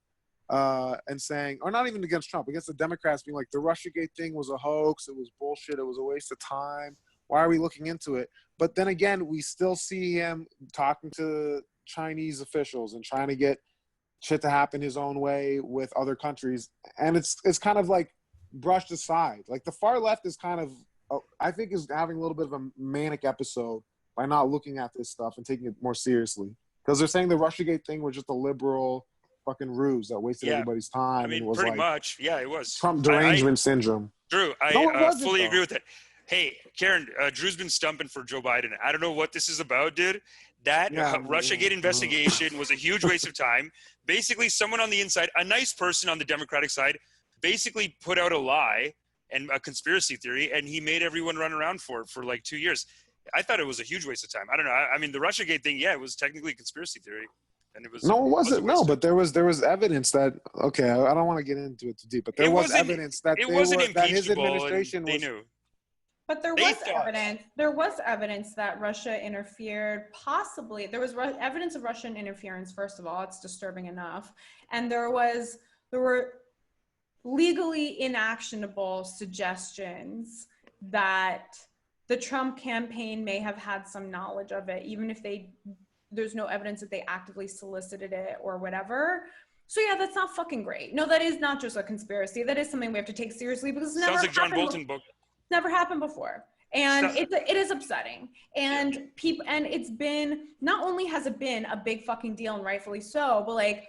Speaker 2: and saying, or not even against Trump, against the Democrats being like, the Russiagate thing was a hoax. It was bullshit. It was a waste of time. Why are we looking into it? But then again, we still see him talking to Chinese officials and trying to get shit to happen his own way with other countries. And it's kind of like brushed aside. Like the far left is kind of, I think, is having a little bit of a manic episode by not looking at this stuff and taking it more seriously. Because they're saying the Russiagate thing was just a liberal fucking ruse that wasted everybody's time.
Speaker 3: I mean,
Speaker 2: and was
Speaker 3: pretty much. Yeah, it was.
Speaker 2: Trump derangement syndrome.
Speaker 3: Drew, I fully agree with it. Hey, Karen, Drew's been stumping for Joe Biden. I don't know what this is about, dude. That Russiagate investigation was a huge waste of time. Basically, someone on the inside, a nice person on the Democratic side, basically put out a lie and a conspiracy theory, and he made everyone run around for it for like 2 years. I thought it was a huge waste of time. I don't know. I mean, the Russiagate thing, yeah, it was technically a conspiracy theory, and it was.
Speaker 2: No, it wasn't. No, but there was evidence that. Okay, I don't want to get into it too deep, but there was evidence that that his administration
Speaker 3: they knew.
Speaker 4: But there was evidence that Russia interfered. Possibly, there was evidence of Russian interference. First of all, it's disturbing enough, and there were legally inactionable suggestions that the Trump campaign may have had some knowledge of it, even if there's no evidence that they actively solicited it or whatever. So yeah, that's not fucking great. No, that is not just a conspiracy. That is something we have to take seriously because it's
Speaker 3: sounds like John Bolton book.
Speaker 4: Never happened before, and it is upsetting. And it's been, not only has it been a big fucking deal, and rightfully so, but like,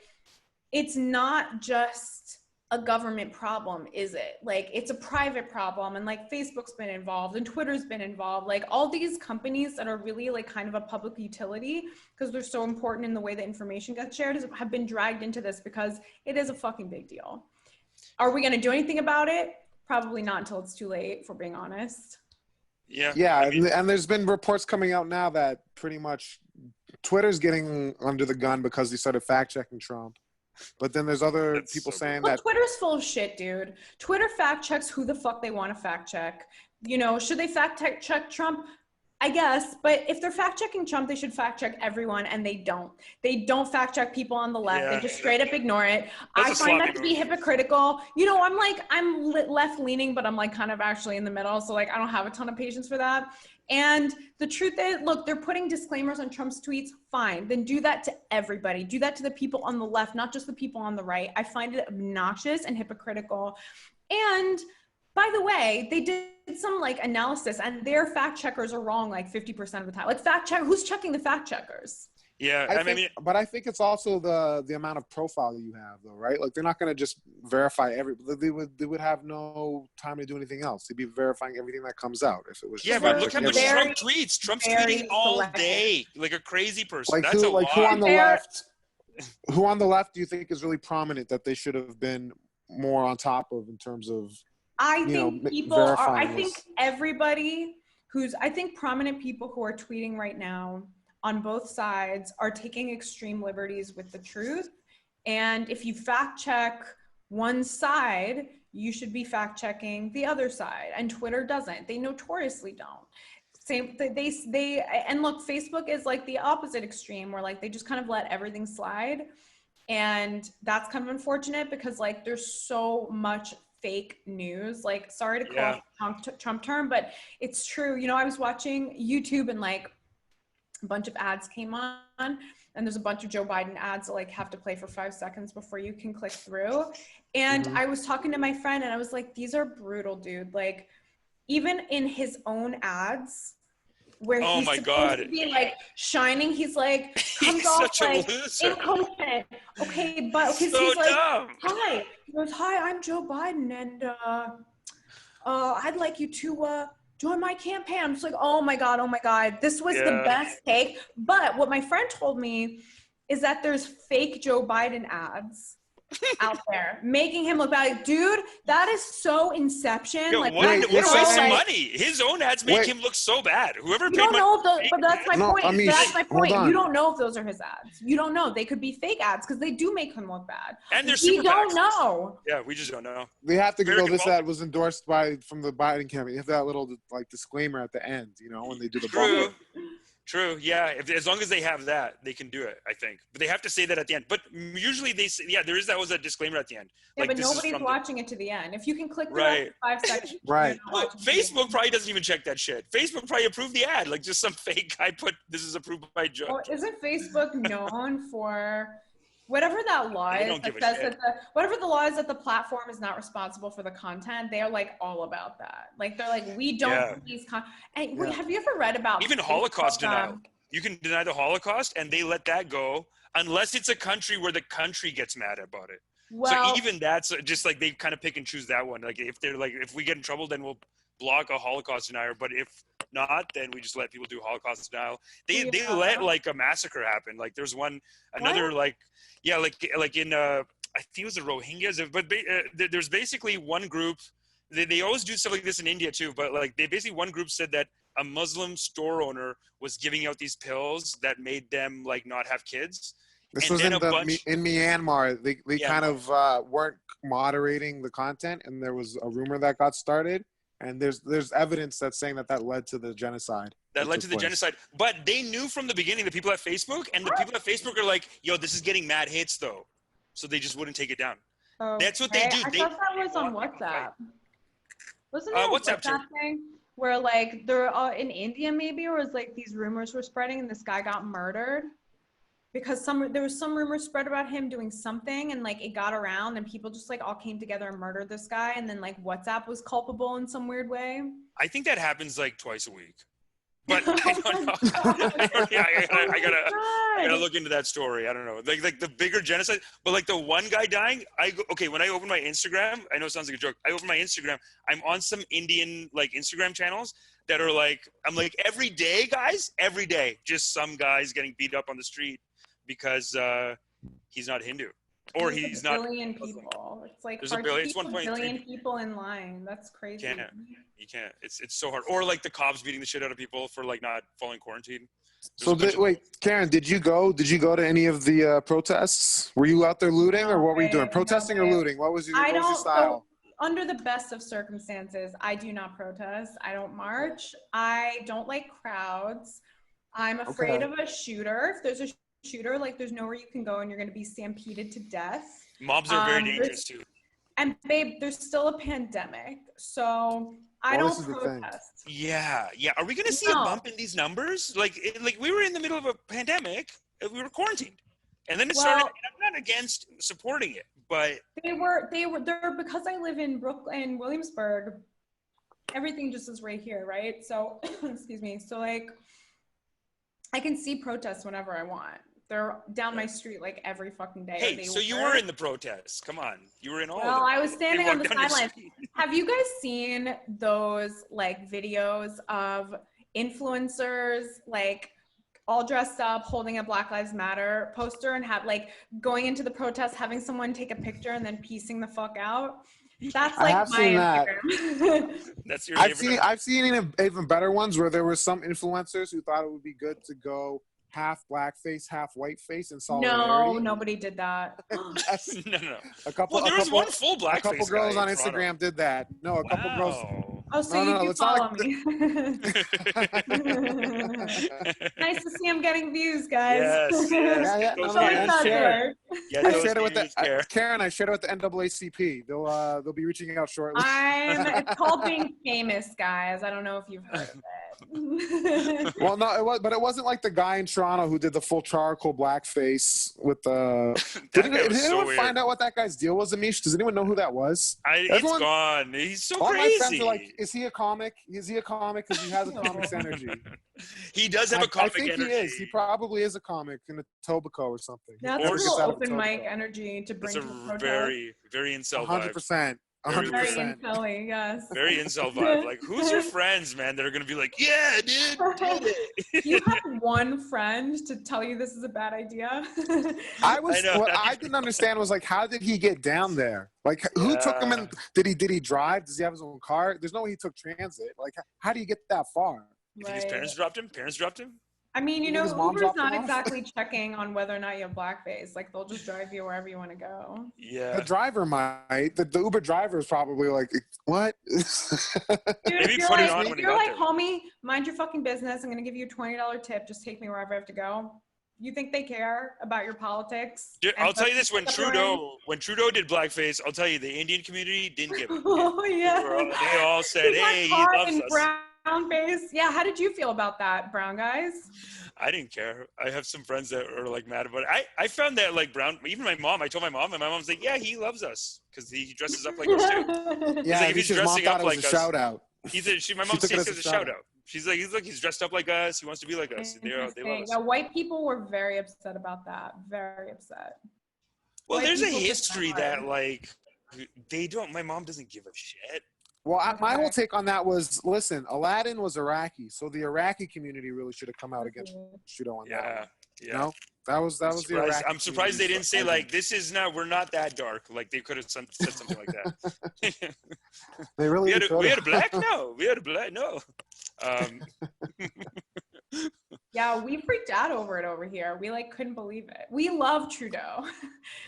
Speaker 4: it's not just a government problem, is it? Like, it's a private problem, and like Facebook's been involved and Twitter's been involved. Like, all these companies that are really like kind of a public utility because they're so important in the way that information gets shared have been dragged into this because it is a fucking big deal. Are we going to do anything about it? Probably not until it's too late, if we're being honest.
Speaker 3: Yeah.
Speaker 2: Yeah, I mean, and there's been reports coming out now that pretty much Twitter's getting under the gun because they started fact-checking Trump. But then there's other people saying that
Speaker 4: Twitter's full of shit, dude. Twitter fact checks who the fuck they want to fact check. You know, should they fact check Trump? I guess, but if they're fact checking Trump, they should fact check everyone, and they don't. They don't fact check people on the left. They just straight up ignore it. I find that to be hypocritical. You know, I'm left leaning, but I'm like kind of actually in the middle. So like, I don't have a ton of patience for that. And the truth is, look, they're putting disclaimers on Trump's tweets. Fine. Then do that to everybody. Do that to the people on the left, not just the people on the right. I find it obnoxious and hypocritical. And by the way, they did some like analysis, and their fact checkers are wrong like 50% of the time. Like, who's checking the fact checkers?
Speaker 3: Yeah,
Speaker 2: but I think it's also the amount of profile you have, though, right? Like, they're not going to just verify they would have no time to do anything else. They'd be verifying everything that comes out if it was.
Speaker 3: Yeah, but look how much Trump tweets. Trump's tweeting all day like a crazy person.
Speaker 2: Like, who on the left? Who on the left do you think is really prominent that they should have been more on top of in terms of? I think prominent people who are tweeting right now on both sides are taking extreme liberties with the truth. And if you fact check one side, you should be fact checking the other side. And Twitter doesn't. They notoriously don't. And look, Facebook is like the opposite extreme where like they just kind of let everything slide. And that's kind of unfortunate because like there's so much fake news. Like, sorry to call it Trump term, but it's true. You know, I was watching YouTube and like a bunch of ads came on, and there's a bunch of Joe Biden ads that like have to play for 5 seconds before you can click through. And I was talking to my friend and I was like, these are brutal, dude. Like, even in his own ads, where he's supposed to be like shining, he's like comes off like incompetent. Okay, but because he's like, hi. He goes, hi, I'm Joe Biden, and I'd like you to join my campaign. I'm just like, oh my god, this was the best take. But what my friend told me is that there's fake Joe Biden ads out there making him look bad. Like, dude, that is so Inception.
Speaker 3: Yo,
Speaker 4: like,
Speaker 3: what a waste of money. His own ads make him look so bad. Whoever paid money.
Speaker 4: But that's my point. Amish, that's my point. You don't know if those are his ads. You don't know. They could be fake ads because they do make him look bad.
Speaker 3: And they're
Speaker 4: super don't know.
Speaker 3: Yeah, we just don't know.
Speaker 2: They have to go. This ad was endorsed from the Biden campaign. You have that little like disclaimer at the end, you know, when they do the bumper.
Speaker 3: True. Yeah. As long as they have that, they can do it, I think. But they have to say that at the end. But usually they say, that was a disclaimer at the end.
Speaker 4: Yeah, like, but nobody's watching it to the end. If you can click through 5 seconds.
Speaker 2: Right.
Speaker 3: Well, Facebook probably doesn't even check that shit. Facebook probably approved the ad. Like, just some fake guy put, this is approved by Joe.
Speaker 4: Well, isn't Facebook known for whatever that law is that says that whatever the law is that the platform is not responsible for the content? They are like all about that. Like, they're like, we don't these and have you ever read about
Speaker 3: even Holocaust denial? You can deny the Holocaust and they let that go unless it's a country where the country gets mad about it. Well, so even that's just like they kind of pick and choose that one. Like, if they're like, if we get in trouble, then we'll block a Holocaust denier. But if not, then we just let people do Holocaust denial. They let like a massacre happen. Like, there's another like in I think it was the Rohingyas, but there's basically one group. They always do stuff like this in India too, but like they basically one group said that a Muslim store owner was giving out these pills that made them like not have kids.
Speaker 2: This
Speaker 3: and
Speaker 2: was in Myanmar. They
Speaker 3: Yeah,
Speaker 2: kind of weren't moderating the content, and there was a rumor that got started. And there's evidence that's saying that led to the genocide.
Speaker 3: that led to the genocide. But they knew from the beginning, the people at Facebook, and the people at Facebook are like, yo, this is getting mad hits though. So they just wouldn't take it down.
Speaker 4: Okay.
Speaker 3: That's what they do.
Speaker 4: I thought that was on WhatsApp. Wasn't there a
Speaker 3: WhatsApp
Speaker 4: WhatsApp thing where like they're in India maybe, or was like these rumors were spreading and this guy got murdered? Because there was some rumor spread about him doing something and like it got around and people just like all came together and murdered this guy, and then like WhatsApp was culpable in some weird way.
Speaker 3: I think that happens like twice a week. But I don't know. I gotta look into that story. I don't know. Like the bigger genocide, but like the one guy dying, when I open my Instagram, I know it sounds like a joke. I open my Instagram, I'm on some Indian like Instagram channels that are like, I'm like every day, guys, every day, just some guys getting beat up on the street because he's not Hindu or he's not.
Speaker 4: Billion people. It's like
Speaker 3: there's a billion. It's 1.3
Speaker 4: billion people in line. That's crazy.
Speaker 3: You can't. It's so hard. Or like the cops beating the shit out of people for like not following quarantine.
Speaker 2: So wait, Karen, did you go to any of the protests? Were you out there looting, or what were you doing? Protesting or looting? What was your style?
Speaker 4: Under the best of circumstances, I do not protest. I don't march. I don't like crowds. I'm afraid of a shooter. If there's a shooter, like there's nowhere you can go and you're going to be stampeded to death.
Speaker 3: Mobs are very dangerous too.
Speaker 4: And babe, there's still a pandemic, so I don't protest.
Speaker 3: Yeah. Are we going to see a bump in these numbers? Like we were in the middle of a pandemic. We were quarantined, and then it started. I'm not against supporting it, but
Speaker 4: they're because I live in Brooklyn, Williamsburg. Everything just is right here, right? So, excuse me. So like, I can see protests whenever I want. They're down my street like every fucking day.
Speaker 3: Hey, so you were in the protests. Come on. You were in all of them.
Speaker 4: Well, I was standing on the sidelines. Have you guys seen those like videos of influencers like all dressed up holding a Black Lives Matter poster and have like going into the protest, having someone take a picture and then piecing the fuck out? That's like my Instagram.
Speaker 3: That's your
Speaker 2: I've seen even better ones where there were some influencers who thought it would be good to go half blackface, half whiteface in solidarity.
Speaker 4: No, nobody did that.
Speaker 3: No.
Speaker 2: There
Speaker 3: was one full blackface.
Speaker 2: A couple girls on Instagram did that. No, a couple girls.
Speaker 4: Oh, so you follow me. Nice to see him getting views, guys.
Speaker 3: Yes.
Speaker 2: Yeah.
Speaker 3: I shared
Speaker 2: it with Karen. I shared it with the NAACP. They'll be reaching out shortly.
Speaker 4: It's called being famous, guys. I don't know if you've heard of it.
Speaker 2: Well, no, it wasn't like the guy in Toronto who did the full charcoal blackface with the. Did anyone find out what that guy's deal was, Amish? Does anyone know who that was?
Speaker 3: It's gone. He's so crazy.
Speaker 2: My friends are like, is he a comic? Is he a comic? Because he has a comic's energy.
Speaker 3: He does have a comic energy.
Speaker 2: I think he is. He probably is a comic in a Tobaco or something.
Speaker 4: That's a little open mic energy to bring to the protest.
Speaker 3: Very, very incel vibe.
Speaker 2: 100%. 100%.
Speaker 4: Very incel, yes.
Speaker 3: Very incel vibe. Like, who's your friends, man, that are gonna be like, yeah, dude, did it.
Speaker 4: You have one friend to tell you this is a bad idea.
Speaker 2: What I didn't understand was like, how did he get down there? Like, who took him in? Did he drive? Does he have his own car? There's no way he took transit. Like, how do you get that far?
Speaker 3: You think his parents dropped him?
Speaker 4: I mean, Uber's not exactly checking on whether or not you have blackface. Like, they'll just drive you wherever you want to go.
Speaker 2: Yeah. The driver might. The Uber driver is probably like, what?
Speaker 4: Dude, if you're like, homie, mind your fucking business. I'm going to give you a $20 tip. Just take me wherever I have to go. You think they care about your politics?
Speaker 3: Dude, I'll tell you this, when Trudeau did blackface, I'll tell you, the Indian community didn't give a
Speaker 4: Oh, yeah.
Speaker 3: They all said, hey, he loves us.
Speaker 4: Brown face. Yeah, how did you feel about that, brown guys?
Speaker 3: I didn't care. I have some friends that are like mad about it. I found that like brown, even my mom, I told my mom, and my mom's like, yeah, he loves us because he dresses up like us too.
Speaker 2: Yeah,
Speaker 3: like, if he's dressing up like us.
Speaker 2: Shout out.
Speaker 3: My mom takes it as a shout out. She's like, he's dressed up like us. He wants to be like us. They love us.
Speaker 4: Yeah, white people were very upset about that. Very upset.
Speaker 3: Well, there's a history that like my mom doesn't give a shit.
Speaker 2: Well, my whole take on that was, listen, Aladdin was Iraqi, so the Iraqi community really should have come out against Trudeau on that.
Speaker 3: Yeah.
Speaker 2: You know? That was the Iraqi
Speaker 3: I'm surprised they didn't say like, we're not that dark. Like they could have said something like that.
Speaker 2: They really
Speaker 3: we had a black? No. We had a black? No.
Speaker 4: Yeah, we freaked out over it over here. We like couldn't believe it. We love Trudeau.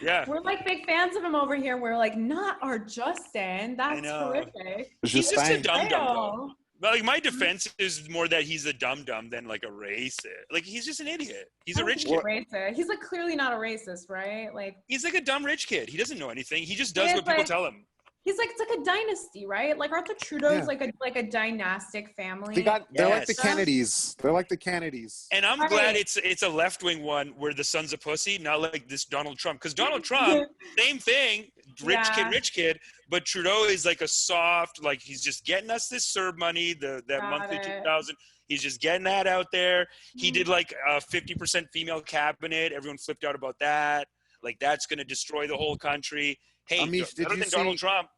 Speaker 3: Yeah.
Speaker 4: We're like big fans of him over here. We're like, not our Justin. That's horrific.
Speaker 3: He's just a dumb though. But like my defense is more that he's a dum-dum than like a racist. Like he's just an idiot. He's a rich kid.
Speaker 4: He's like clearly not a racist, right? Like
Speaker 3: he's like a dumb rich kid. He doesn't know anything. He just does what people tell him.
Speaker 4: He's like, it's like a dynasty, right? Like aren't the Trudeaus like a dynastic family?
Speaker 2: They're like the Kennedys. They're like the Kennedys.
Speaker 3: And I'm glad it's a left-wing one where the son's a pussy, not like this Donald Trump. Because Donald Trump, same thing, rich kid. But Trudeau is like a soft, like he's just getting us this CERB money, that monthly 2,000. He's just getting that out there. He did like a 50% female cabinet. Everyone flipped out about that. Like that's going to destroy the whole country. Hey,
Speaker 2: Amish,
Speaker 3: better than Donald Trump.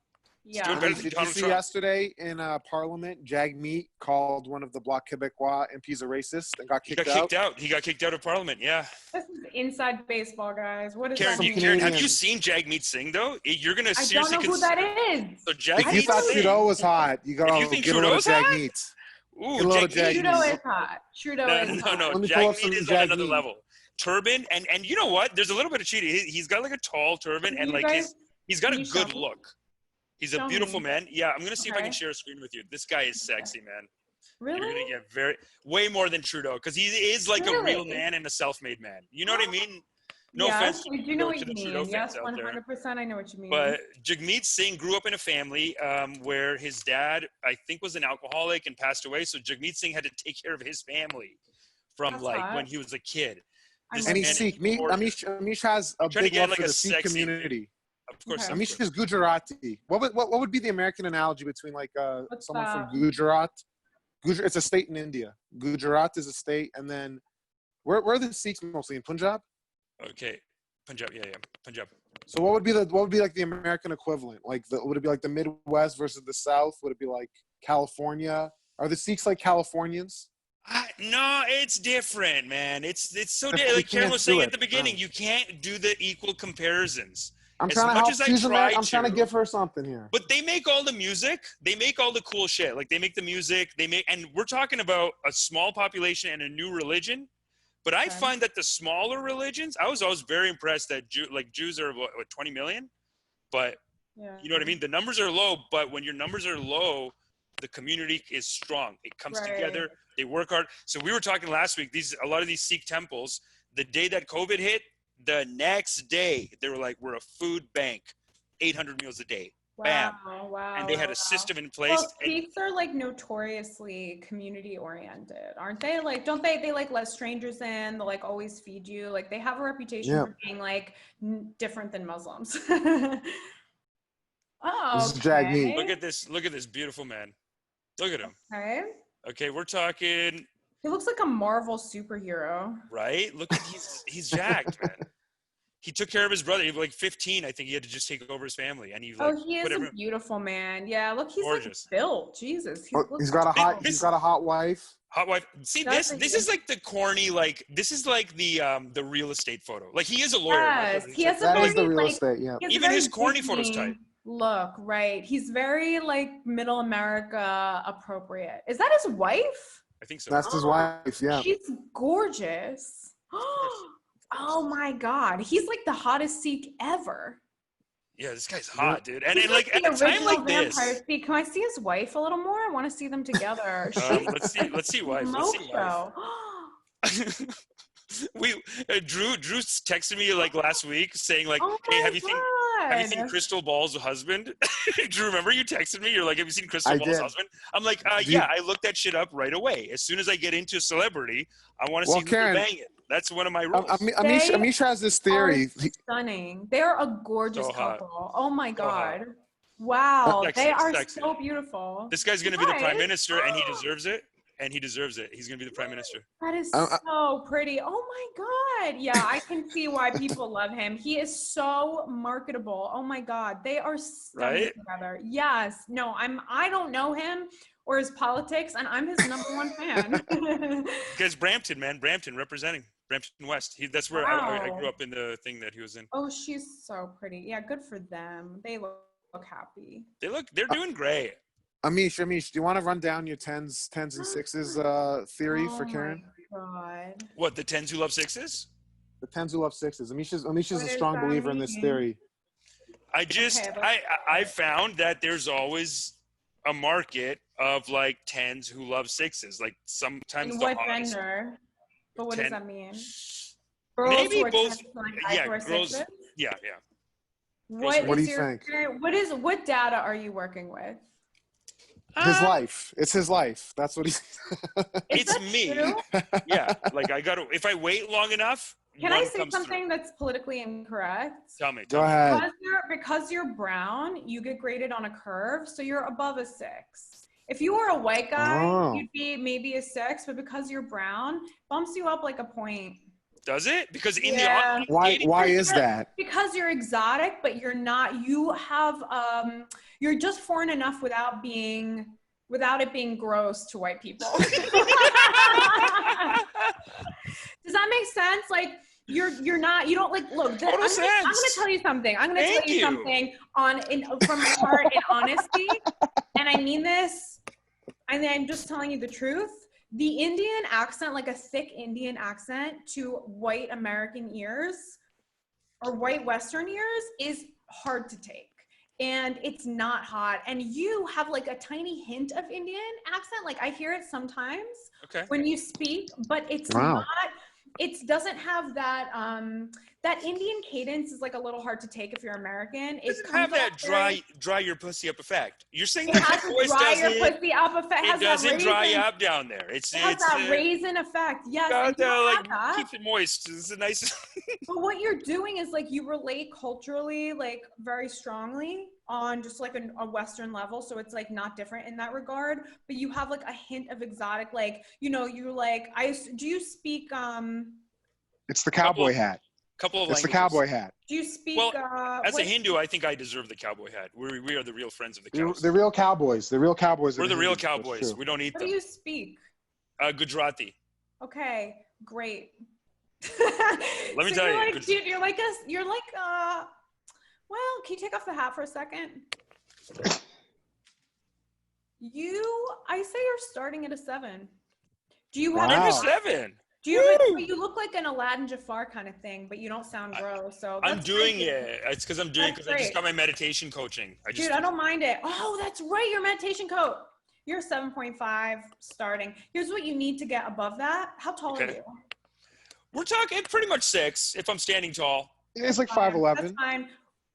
Speaker 4: Yeah.
Speaker 2: Did you see yesterday in Parliament, Jagmeet called one of the Bloc Québécois MPs a racist and got kicked out?
Speaker 3: He got kicked out of Parliament, yeah.
Speaker 4: This is inside baseball, guys. What is
Speaker 3: Karen,
Speaker 4: that?
Speaker 3: Karen, have you seen Jagmeet sing, though? You're going to seriously
Speaker 4: I don't know who that is.
Speaker 3: So Jagmeet
Speaker 2: if you thought Trudeau was hot, you got to get a load of Jagmeet.
Speaker 4: Ooh, Trudeau is hot. Trudeau is hot.
Speaker 3: No. Jagmeet is on another level. Turban, and you know what? There's a little bit of cheating. He's got like a tall turban, and like he's got a good look. He's a beautiful man. Yeah, I'm going to see if I can share a screen with you. This guy is sexy, man.
Speaker 4: Really?
Speaker 3: You're going to get way more than Trudeau because he is like a real man and a self-made man. You know what I mean? No offense
Speaker 4: to the Trudeau fans out there. 100% I know what you mean.
Speaker 3: But Jagmeet Singh grew up in a family where his dad, I think, was an alcoholic and passed away. So Jagmeet Singh had to take care of his family from when he was a kid.
Speaker 2: And he's Sikh. Amish has a big love for the Sikh community.
Speaker 3: Of course.
Speaker 2: Amish is Gujarati. What would be the American analogy between like someone from Gujarat? It's a state in India. Gujarat is a state, and then where are the Sikhs mostly in Punjab?
Speaker 3: Okay, Punjab. Yeah, Punjab.
Speaker 2: So what would be like the American equivalent? Like would it be like the Midwest versus the South? Would it be like California? Are the Sikhs like Californians?
Speaker 3: No, it's different, man. It's so different. Like Karen was saying at the beginning, you can't do the equal comparisons.
Speaker 2: I'm trying to help Susan. I'm trying to give her something here.
Speaker 3: But they make all the music. They make all the cool shit. Like they make the music. and we're talking about a small population and a new religion. But I find that the smaller religions, I was always very impressed that Jews are what 20 million. But you know what I mean? The numbers are low. But when your numbers are low, the community is strong. It comes together. They work hard. So we were talking last week. A lot of these Sikh temples, the day that COVID hit. The next day, they were like, we're a food bank, 800 meals a day. Bam.
Speaker 4: Wow.
Speaker 3: And they had a system in place.
Speaker 4: Well, Sikhs are like notoriously community oriented, aren't they? Like, don't they like let strangers in? They'll like always feed you. Like they have a reputation for being like different than Muslims.
Speaker 2: This is Jagmeet.
Speaker 3: Look at this beautiful man. Look at him.
Speaker 4: Okay,
Speaker 3: we're talking.
Speaker 4: He looks like a Marvel superhero.
Speaker 3: Right? Look at he's jacked, man. He took care of his brother. He was like 15. I think he had to just take over his family, and he
Speaker 4: is a beautiful man. Yeah, look, he's gorgeous. Like built. Jesus,
Speaker 2: he's got a hot wife.
Speaker 3: Hot wife. See, this is like the corny, like this is like the real estate photo. Like he is a lawyer.
Speaker 4: Yes, he has a very,
Speaker 2: the real estate. Yeah.
Speaker 3: Even his corny photos type.
Speaker 4: Look, right. He's very like middle America appropriate. Is that his wife?
Speaker 3: I think so.
Speaker 2: That's his wife, yeah.
Speaker 4: She's gorgeous. Oh my God. He's like the hottest Sikh ever.
Speaker 3: Yeah, this guy's hot, dude. And like at a time like this.
Speaker 4: Can I see his wife a little more? I want to see them together.
Speaker 3: Let's see wife. Drew texted me like last week saying like, hey, have you seen Crystal Ball's husband? Drew, remember you texted me? You're like, have you seen Crystal Ball's husband? I'm like, yeah, I looked that shit up right away. As soon as I get into celebrity, I want to see who they're banging. That's one of my rules.
Speaker 2: Amish has this theory.
Speaker 4: Stunning. They're a gorgeous couple. Oh my God. Wow. They are so beautiful.
Speaker 3: This guy's going to be the prime minister and he deserves it. And he deserves it. He's going to be the prime minister.
Speaker 4: That is so pretty. Oh my God. Yeah, I can see why people love him. He is so marketable. Oh my God. They are stunning together. Yes. No, I don't know him or his politics, and I'm his number one fan.
Speaker 3: Because Brampton, man. Brampton representing. Brampton West. That's where I grew up in the thing that he was in.
Speaker 4: Oh, she's so pretty. Yeah, good for them. They look happy.
Speaker 3: They're doing great.
Speaker 2: Amish, do you want to run down your tens and sixes theory for Karen?
Speaker 4: Oh my God.
Speaker 3: What, the tens who love sixes?
Speaker 2: The tens who love sixes. Amish is a strong believer in this theory.
Speaker 3: I found that there's always a market of like tens who love sixes. Like sometimes
Speaker 4: in what gender? But what does that mean?
Speaker 3: Girls maybe both.
Speaker 4: Yeah,
Speaker 3: girls. Yeah.
Speaker 2: What do you think?
Speaker 4: What data are you working with?
Speaker 2: His life. It's his life. That's what he's.
Speaker 3: It's me.
Speaker 4: True?
Speaker 3: Yeah. Like if I wait long enough.
Speaker 4: Can I say something that's politically incorrect?
Speaker 3: Tell me.
Speaker 2: Go ahead.
Speaker 4: Because you're brown, you get graded on a curve, so you're above a 6. If you were a white guy, you'd be maybe a 6, but because you're brown, bumps you up like a point.
Speaker 3: Does it? Because in
Speaker 4: the
Speaker 2: why is that?
Speaker 4: Because you're exotic, but you're not. You have you're just foreign enough without it being gross to white people. Does that make sense? Like you're not. You don't like. Look, I'm going to tell you something. I'm going to tell you something from my heart and honesty, and I mean this. And I'm just telling you the truth. The Indian accent, like a thick Indian accent to white American ears or white Western ears, is hard to take. And it's not hot. And you have like a tiny hint of Indian accent. Like I hear it sometimes when you speak, but it's not, it doesn't have that, that Indian cadence is like a little hard to take if you're American.
Speaker 3: It doesn't have that dry your pussy up effect. You're saying
Speaker 4: that your voice doesn't. Your pussy up effect.
Speaker 3: It doesn't dry you up down there. It
Speaker 4: has that raisin effect. Yes.
Speaker 3: Keeps it moist. It's a nice.
Speaker 4: But what you're doing is like you relate culturally, like very strongly on just like a Western level. So it's like not different in that regard, but you have like a hint of exotic, like, you know, you're like, do you speak,
Speaker 2: it's the cowboy hat.
Speaker 3: Couple of
Speaker 2: it's
Speaker 3: languages.
Speaker 2: The cowboy hat.
Speaker 4: Do you speak?
Speaker 3: Well, as a Hindu, I think I deserve the cowboy hat. We are the real friends of the cows.
Speaker 2: The real cowboys. The real cowboys.
Speaker 3: We're the real cowboys. We don't eat them.
Speaker 4: What do you speak?
Speaker 3: Gujarati.
Speaker 4: Okay, great.
Speaker 3: Let me tell you.
Speaker 4: Like, dude, you're like, well, can you take off the hat for a second? I say you're starting at a 7. Do you have
Speaker 3: a 7?
Speaker 4: Do you look like an Aladdin Jafar kind of thing, but you don't sound gross. So
Speaker 3: I'm doing it. It's because I'm doing because I just got my meditation coaching.
Speaker 4: Dude, I don't mind it. Oh, that's right. Your meditation coach. You're 7.5 starting. Here's what you need to get above that. How tall are you?
Speaker 3: We're talking pretty much 6 if I'm standing tall.
Speaker 2: It's like 5'11".
Speaker 4: That's fine.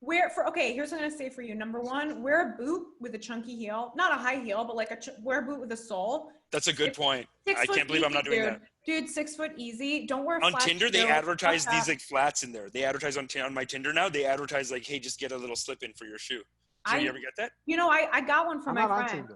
Speaker 4: Here's what I'm gonna say for you. Number 1, wear a boot with a chunky heel, not a high heel, but like wear a boot with a sole.
Speaker 3: That's a good point. I can't believe I'm not doing that.
Speaker 4: Dude, 6 foot easy. Don't wear
Speaker 3: on Tinder. They advertise these like flats in there. They advertise on my Tinder now. They advertise like, hey, just get a little slip in for your shoe. So you ever get that?
Speaker 4: You know, I got one from my friend.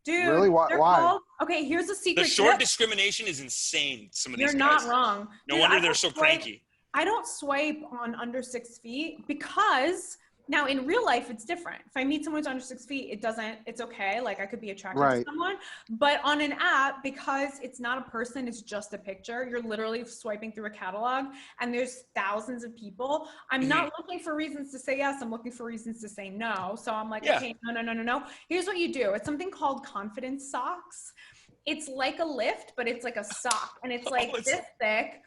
Speaker 4: Dude,
Speaker 2: really? Why?
Speaker 4: Okay, here's a secret.
Speaker 3: The short discrimination is insane. Some of these
Speaker 4: guys. You're not wrong.
Speaker 3: No wonder they're so cranky.
Speaker 4: I don't swipe on under 6 feet because now in real life it's different. If I meet someone who's under 6 feet, it's okay. Like I could be attracted to someone, but on an app, because it's not a person, it's just a picture. You're literally swiping through a catalog and there's thousands of people. I'm not looking for reasons to say yes. I'm looking for reasons to say no. So I'm like, okay, no. Here's what you do. It's something called confidence socks. It's like a lift, but it's like a sock and it's like this thick.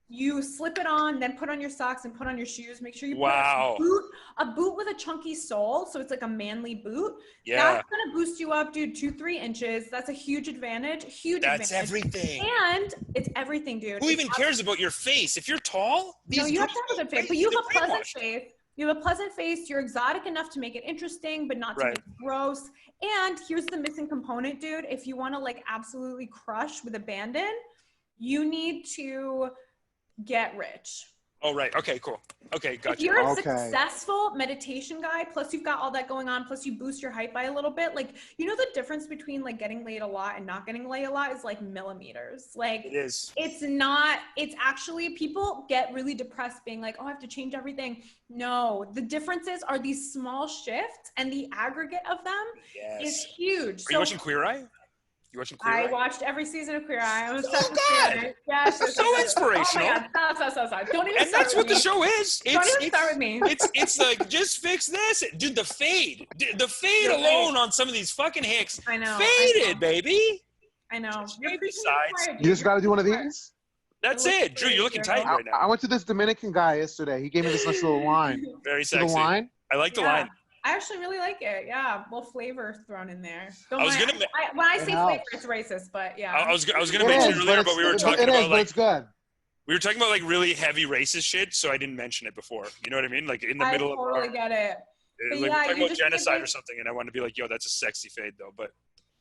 Speaker 4: You slip it on, then put on your socks and put on your shoes. Make sure you put a boot with a chunky sole. So it's like a manly boot.
Speaker 3: Yeah.
Speaker 4: That's going to boost you up, dude, 2-3 inches. That's a huge advantage.
Speaker 3: That's everything.
Speaker 4: And it's everything, dude.
Speaker 3: Who even cares about your face? If you're tall,
Speaker 4: you have to have a good face, but you have a pleasant face. You have a pleasant face. You're exotic enough to make it interesting, but not to make it gross. And here's the missing component, dude. If you want to like absolutely crush with abandon, you need to get rich.
Speaker 3: Oh, right. Okay, cool. Okay, gotcha.
Speaker 4: If you're a successful meditation guy, plus you've got all that going on, plus you boost your height by a little bit, like, you know, the difference between like getting laid a lot and not getting laid a lot is like millimeters. Like
Speaker 3: it is.
Speaker 4: It's actually, people get really depressed being like, oh, I have to change everything. No, the differences are these small shifts and the aggregate of them is huge.
Speaker 3: Are you watching Queer Eye? You watching Queer
Speaker 4: I
Speaker 3: Eye?
Speaker 4: watched every season of Queer Eye. I'm
Speaker 3: So
Speaker 4: obsessed with
Speaker 3: good.
Speaker 4: Queer Eye. Yes,
Speaker 3: So inspirational.
Speaker 4: Oh my God, stop. Don't even
Speaker 3: And
Speaker 4: start
Speaker 3: that's
Speaker 4: with
Speaker 3: what the
Speaker 4: me.
Speaker 3: show is.
Speaker 4: Don't even start with me.
Speaker 3: It's like, just fix this. Dude, the fade alone on some of these fucking hicks.
Speaker 4: I know.
Speaker 3: Faded, baby.
Speaker 4: I know.
Speaker 3: Just
Speaker 4: You're
Speaker 3: fade
Speaker 4: preaching
Speaker 3: sides.
Speaker 4: to the choir,
Speaker 2: You just
Speaker 4: dude.
Speaker 2: got to do one of
Speaker 4: You're
Speaker 2: these.
Speaker 3: That's it. Drew, you're looking tight right now.
Speaker 2: I went to this Dominican guy yesterday. He gave me this nice little line.
Speaker 3: Very
Speaker 2: See the
Speaker 3: sexy.
Speaker 2: line?
Speaker 3: I like the line.
Speaker 4: I actually really like it. Yeah, well, flavor thrown in there.
Speaker 3: I was gonna.
Speaker 4: When I say
Speaker 2: helps.
Speaker 4: flavor, it's racist, but yeah.
Speaker 3: I was gonna mention it earlier, but we were talking about like.
Speaker 2: But it's good.
Speaker 3: We were talking about like really heavy racist shit, so I didn't mention it before. You know what I mean? Like in the middle of.
Speaker 4: I totally get it.
Speaker 3: Like, we're talking about genocide or something, and I wanted to be like, "Yo, that's a sexy fade, though." But.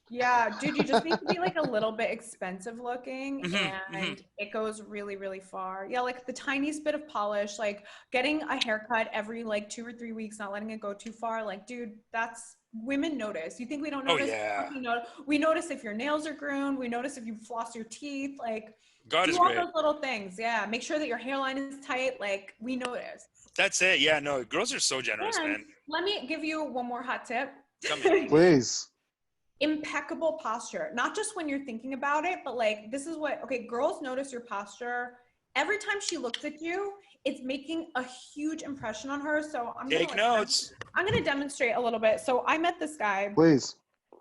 Speaker 4: Yeah, dude, you just need to be like a little bit expensive looking, and it goes really, really far. Yeah, like the tiniest bit of polish, like getting a haircut every like 2 or 3 weeks, not letting it go too far. Like, dude, that's women notice. You think we don't notice?
Speaker 3: Oh, yeah.
Speaker 4: We notice if your nails are groomed. We notice if you floss your teeth. Like,
Speaker 3: God
Speaker 4: do
Speaker 3: is
Speaker 4: all
Speaker 3: great.
Speaker 4: those little things. Yeah, make sure that your hairline is tight. Like, we notice.
Speaker 3: That's it. Yeah, no, girls are so generous, man.
Speaker 4: Let me give you one more hot tip.
Speaker 3: Come here.
Speaker 2: Please.
Speaker 4: Impeccable posture, not just when you're thinking about it, but like this is what, okay, girls notice your posture every time she looks at you. It's making a huge impression on her. So I'm
Speaker 3: Take notes.
Speaker 4: I'm gonna demonstrate a little bit. So I met this guy.
Speaker 2: Please.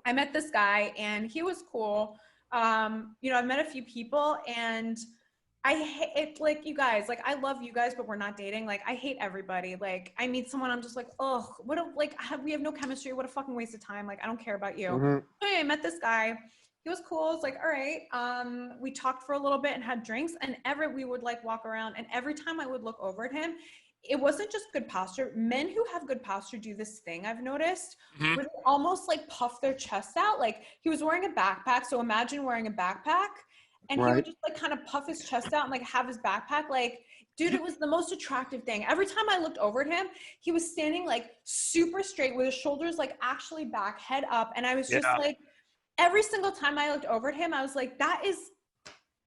Speaker 4: I met this guy and he was cool. You know, I've met a few people and I hate it, like, you guys, like, I love you guys, but we're not dating. Like, I hate everybody. Like, I meet someone, I'm just like, oh, what a, like, we have no chemistry. What a fucking waste of time. Like, I don't care about you. Anyway, I met this guy. He was cool. It's like, all right. We talked for a little bit and had drinks, and we would like walk around, and every time I would look over at him, it wasn't just good posture. Men who have good posture do this thing I've noticed, where they almost like puff their chest out. Like, he was wearing a backpack. So imagine wearing a backpack. And he would just like kind of puff his chest out and like have his backpack. Like, dude, it was the most attractive thing. Every time I looked over at him, he was standing like super straight with his shoulders like actually back, head up. And I was just like, every single time I looked over at him, I was like, that is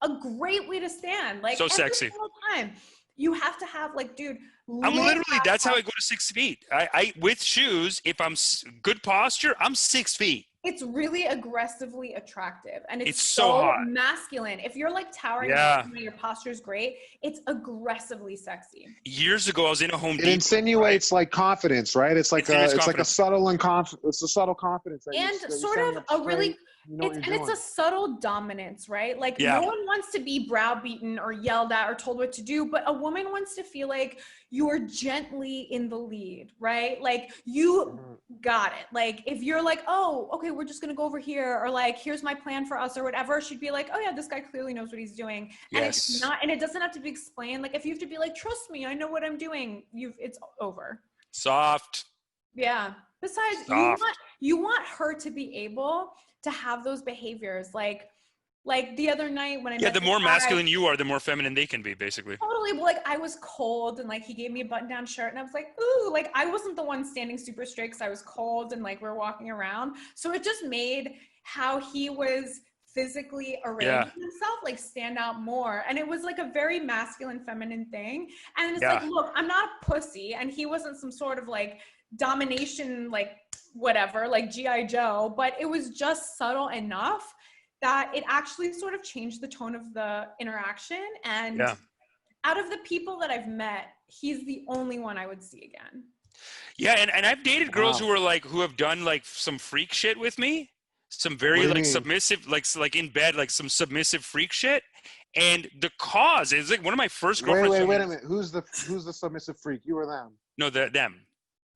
Speaker 4: a great way to stand. Like,
Speaker 3: so sexy.
Speaker 4: Every single time. You have to have like, dude.
Speaker 3: I'm literally, that's how I go to 6 feet. I with shoes, if I'm good posture, I'm 6 feet.
Speaker 4: It's really aggressively attractive, and it's
Speaker 3: so hot.
Speaker 4: masculine. If you're like towering, your posture is great. It's aggressively sexy.
Speaker 3: Years ago, I was in a Home Depot.
Speaker 2: It insinuates like confidence, right? It's like like a subtle it's a subtle confidence.
Speaker 4: And sort of a really, it's a subtle dominance, right? Like no one wants to be browbeaten or yelled at or told what to do, but a woman wants to feel like you're gently in the lead, right? Like you got it. Like if you're like, oh, okay, we're just gonna go over here, or like, here's my plan for us or whatever, she'd be like, oh yeah, this guy clearly knows what he's doing. And it's not, and it doesn't have to be explained. Like if you have to be like, trust me, I know what I'm doing, it's over.
Speaker 3: Soft.
Speaker 4: Yeah. Besides, you want her to be able to have those behaviors. Like the other night when I met
Speaker 3: the more masculine you are, the more feminine they can be, basically.
Speaker 4: Totally. But like I was cold and like he gave me a button-down shirt and I was like, ooh, like I wasn't the one standing super straight because I was cold and like we're walking around. So it just made how he was physically arranging himself like stand out more. And it was like a very masculine, feminine thing. And it's like, look, I'm not a pussy. And he wasn't some sort of like domination, like whatever, like G.I. Joe, but it was just subtle enough that it actually sort of changed the tone of the interaction. And out of the people that I've met, he's the only one I would see again.
Speaker 3: Yeah, and I've dated girls who have done like some freak shit with me. Some very like submissive, like in bed, like some submissive freak shit. And the cause is like one of my first girlfriends.
Speaker 2: Wait a minute. Who's the submissive freak? You or them?
Speaker 3: No, them.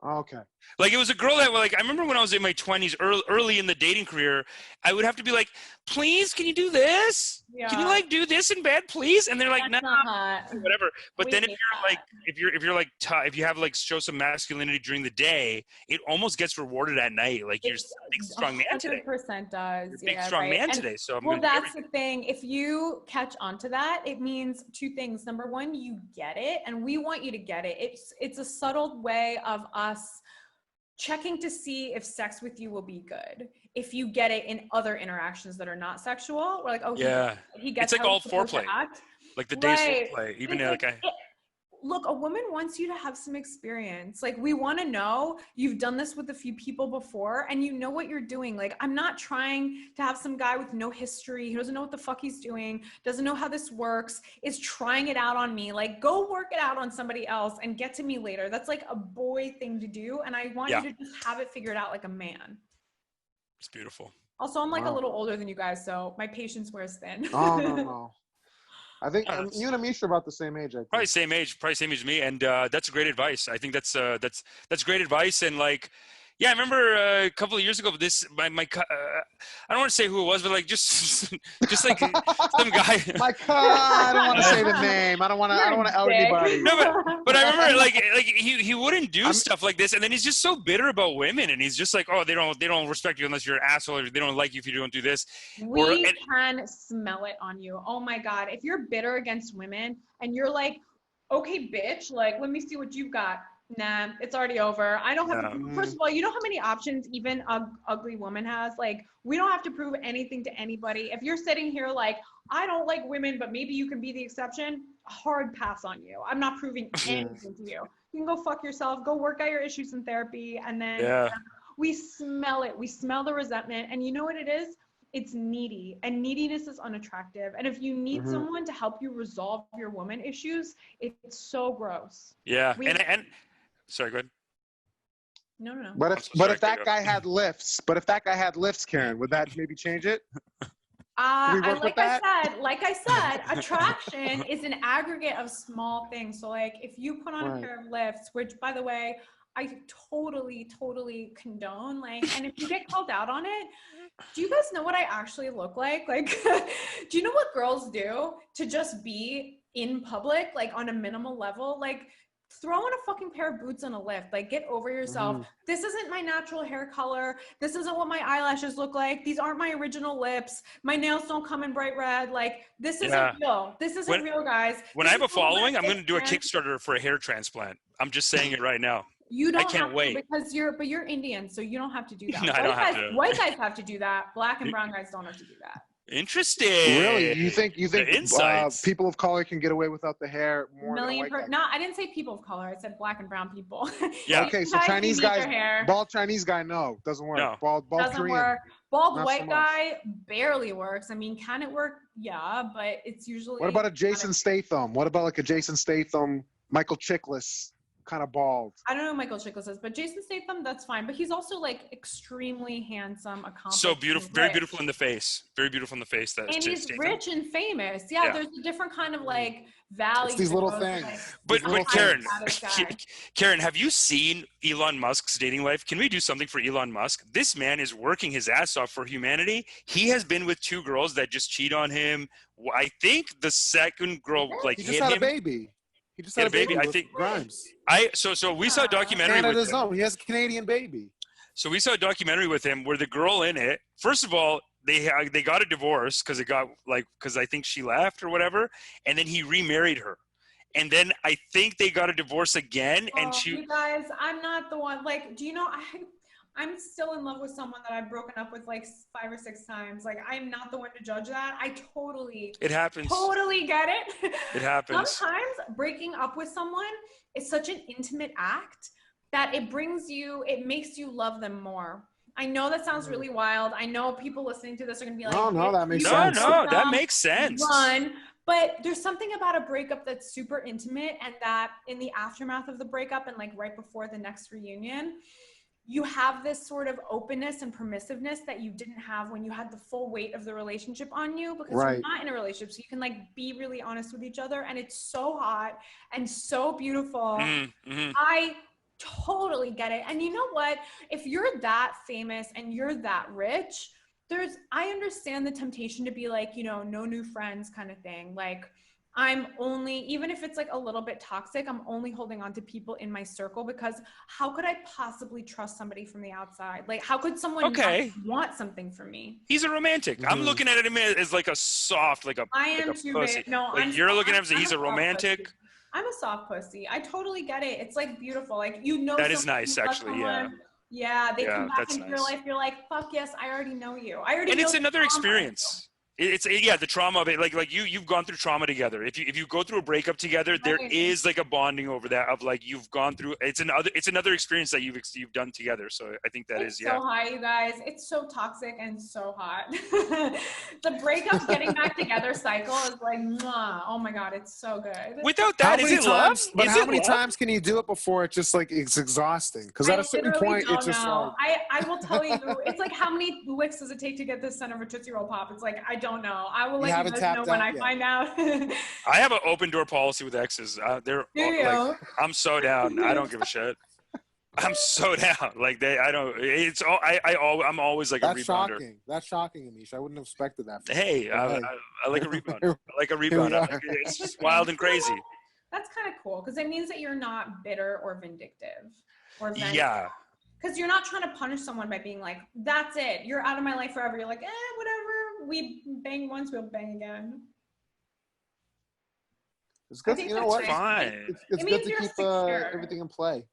Speaker 2: Oh, okay.
Speaker 3: Like it was a girl that like, I remember when I was in my 20s, early in the dating career, I would have to be like, please, can you do this? Yeah. Can you like do this in bed, please? And they're like, no, whatever. But then if you have like show some masculinity during the day, it almost gets rewarded at night. Like you're a big strong man today.
Speaker 4: 100% does.
Speaker 3: You're a big strong man today. So
Speaker 4: that's the thing. If you catch on to that, it means two things. Number one, you get it, and we want you to get it. It's a subtle way of us checking to see if sex with you will be good. If you get it in other interactions that are not sexual, we're like, oh, he gets
Speaker 3: it's like all foreplay, like the day's foreplay, even
Speaker 4: look, a woman wants you to have some experience. Like, we want to know you've done this with a few people before and you know what you're doing. Like, I'm not trying to have some guy with no history, who doesn't know what the fuck he's doing, doesn't know how this works, is trying it out on me. Like, go work it out on somebody else and get to me later. That's like a boy thing to do. And I want you to just have it figured out like a man.
Speaker 3: It's beautiful.
Speaker 4: Also, I'm like a little older than you guys, so my patience wears thin.
Speaker 2: Oh, no. I think you and Amish are about the same age. I think.
Speaker 3: Probably same age as me, and that's great advice. I think that's great advice. And like, yeah, I remember a couple of years ago, my I don't want to say who it was, but like just like some guy.
Speaker 2: I don't want to say the name. I don't want to out anybody.
Speaker 3: No, but I remember like he wouldn't do stuff like this, and then he's just so bitter about women, and he's just like, oh, they don't respect you unless you're an asshole, or they don't like you if you don't do this.
Speaker 4: We can smell it on you. Oh my God, if you're bitter against women and you're like, okay, bitch, like let me see what you've got. Nah, it's already over. I don't have to prove, first of all, you know how many options even an ugly woman has? Like, we don't have to prove anything to anybody. If you're sitting here like, I don't like women, but maybe you can be the exception, hard pass on you. I'm not proving anything to you. You can go fuck yourself, go work out your issues in therapy, and then we smell it. We smell the resentment. And you know what it is? It's needy, and neediness is unattractive. And if you need someone to help you resolve your woman issues, it's so gross.
Speaker 3: Yeah, and sorry, go ahead.
Speaker 4: No.
Speaker 2: But if that guy had lifts, Karen, would that maybe change it?
Speaker 4: Like I said, attraction is an aggregate of small things. So like if you put on a pair of lifts, which by the way, I totally condone, like, and if you get called out on it, do you guys know what I actually look like? Like, do you know what girls do to just be in public, like on a minimal level? Like, throw on a fucking pair of boots on a lift. Like, get over yourself. This isn't my natural hair color. This isn't what my eyelashes look like. These aren't my original lips. My nails don't come in bright red. Like, this isn't real. This isn't real, guys.
Speaker 3: When I have a following, I'm going to do a Kickstarter for a hair transplant. I'm just saying it right now.
Speaker 4: You don't
Speaker 3: I can't
Speaker 4: have
Speaker 3: wait.
Speaker 4: To because you're Indian, so you don't have to do that.
Speaker 3: No, I don't have to.
Speaker 4: White guys have to do that. Black and brown guys don't have to do that.
Speaker 3: Interesting.
Speaker 2: Really? You think people of color can get away without the hair more than white guys?
Speaker 4: No, I didn't say people of color. I said black and brown people.
Speaker 3: Yeah.
Speaker 2: Okay, so Chinese guys, bald Chinese guy, no, doesn't work.
Speaker 3: No.
Speaker 2: Bald
Speaker 4: doesn't
Speaker 2: Korean.
Speaker 4: work. Bald
Speaker 2: Not
Speaker 4: white
Speaker 2: so much.
Speaker 4: guy barely works. I mean, can it work? Yeah, but it's usually.
Speaker 2: What about a Jason Statham? What about like a Jason Statham, Michael Chiklis kind of bald?
Speaker 4: I don't know who Michael Chiklis is, but Jason Statham, that's fine. But he's also like extremely handsome, accomplished.
Speaker 3: So beautiful, very beautiful in the face. Very beautiful in the face.
Speaker 4: And he's rich and famous. Yeah, there's a different kind of like value.
Speaker 2: It's these little things.
Speaker 3: But Karen, have you seen Elon Musk's dating life? Can we do something for Elon Musk? This man is working his ass off for humanity. He has been with 2 girls that just cheat on him. I think the second girl like
Speaker 2: he
Speaker 3: hit
Speaker 2: just had
Speaker 3: him.
Speaker 2: a baby. He just
Speaker 3: had a baby. I think
Speaker 2: Grimes.
Speaker 3: So we saw a documentary
Speaker 2: Canada's
Speaker 3: with him.
Speaker 2: own. He has a Canadian baby.
Speaker 3: So we saw a documentary with him where the girl in it, first of all, they got a divorce because I think she left or whatever, and then he remarried her, and then I think they got a divorce again, and
Speaker 4: you guys, I'm not the one. Like, do you know I'm still in love with someone that I've broken up with like 5 or 6 times. Like, I'm not the one to judge that.
Speaker 3: It happens.
Speaker 4: Totally get it.
Speaker 3: It happens.
Speaker 4: Sometimes breaking up with someone is such an intimate act that it makes you love them more. I know that sounds really wild. I know people listening to this are going to be like,
Speaker 2: no, that makes sense.
Speaker 3: No, that makes sense.
Speaker 4: But there's something about a breakup that's super intimate, and that in the aftermath of the breakup and like right before the next reunion, you have this sort of openness and permissiveness that you didn't have when you had the full weight of the relationship on you, because you're not in a relationship. So you can like be really honest with each other, and it's so hot and so beautiful. I totally get it. And you know what? If you're that famous and you're that rich, I understand the temptation to be like, no new friends kind of thing. Like, I'm only, even if it's like a little bit toxic, I'm only holding on to people in my circle, because how could I possibly trust somebody from the outside? Like, how could someone not want something from me?
Speaker 3: He's a romantic. I'm looking at him as like a soft, like a
Speaker 4: I am
Speaker 3: like a
Speaker 4: too.
Speaker 3: pussy.
Speaker 4: No,
Speaker 3: like you're looking at him as he's a romantic.
Speaker 4: Pussy. I'm a soft pussy. I totally get it. It's like beautiful. Like,
Speaker 3: that is nice, actually.
Speaker 4: Someone, they come back into your life. You're like, fuck yes, I already know you. And it's another
Speaker 3: experience. Yeah, the trauma of it. Like you've gone through trauma together. If you go through a breakup together, there is like a bonding over that of like you've gone through. It's another experience that you've done together. So I think
Speaker 4: it's so hot, you guys. It's so toxic and so hot. The breakup, getting back together cycle is like, mwah. Oh my god, it's so good.
Speaker 3: Without that, is it love?
Speaker 2: But how many times can you do it before it's just like it's exhausting? Because at a certain point, it's just like
Speaker 4: I will tell you, it's like how many licks does it take to get the center of a Tootsie Roll Pop? It's like I don't know. I will let you guys know when I find out.
Speaker 3: I have an open door policy with exes. They're like, I'm so down. I don't give a shit. I'm so down. Like I'm always like a rebounder.
Speaker 2: Shocking. That's shocking, Amish. I wouldn't have expected that.
Speaker 3: Hey, I like a rebounder. I like a rebounder. It's just wild and crazy.
Speaker 4: That's kind of cool because it means that you're not bitter or vindictive or vengeful.
Speaker 3: Yeah.
Speaker 4: Because you're not trying to punish someone by being like, that's it. You're out of my life forever. You're like, whatever. We bang once, we'll bang again.
Speaker 2: It's good. You know what?
Speaker 3: Fine.
Speaker 2: It's good to keep everything in play.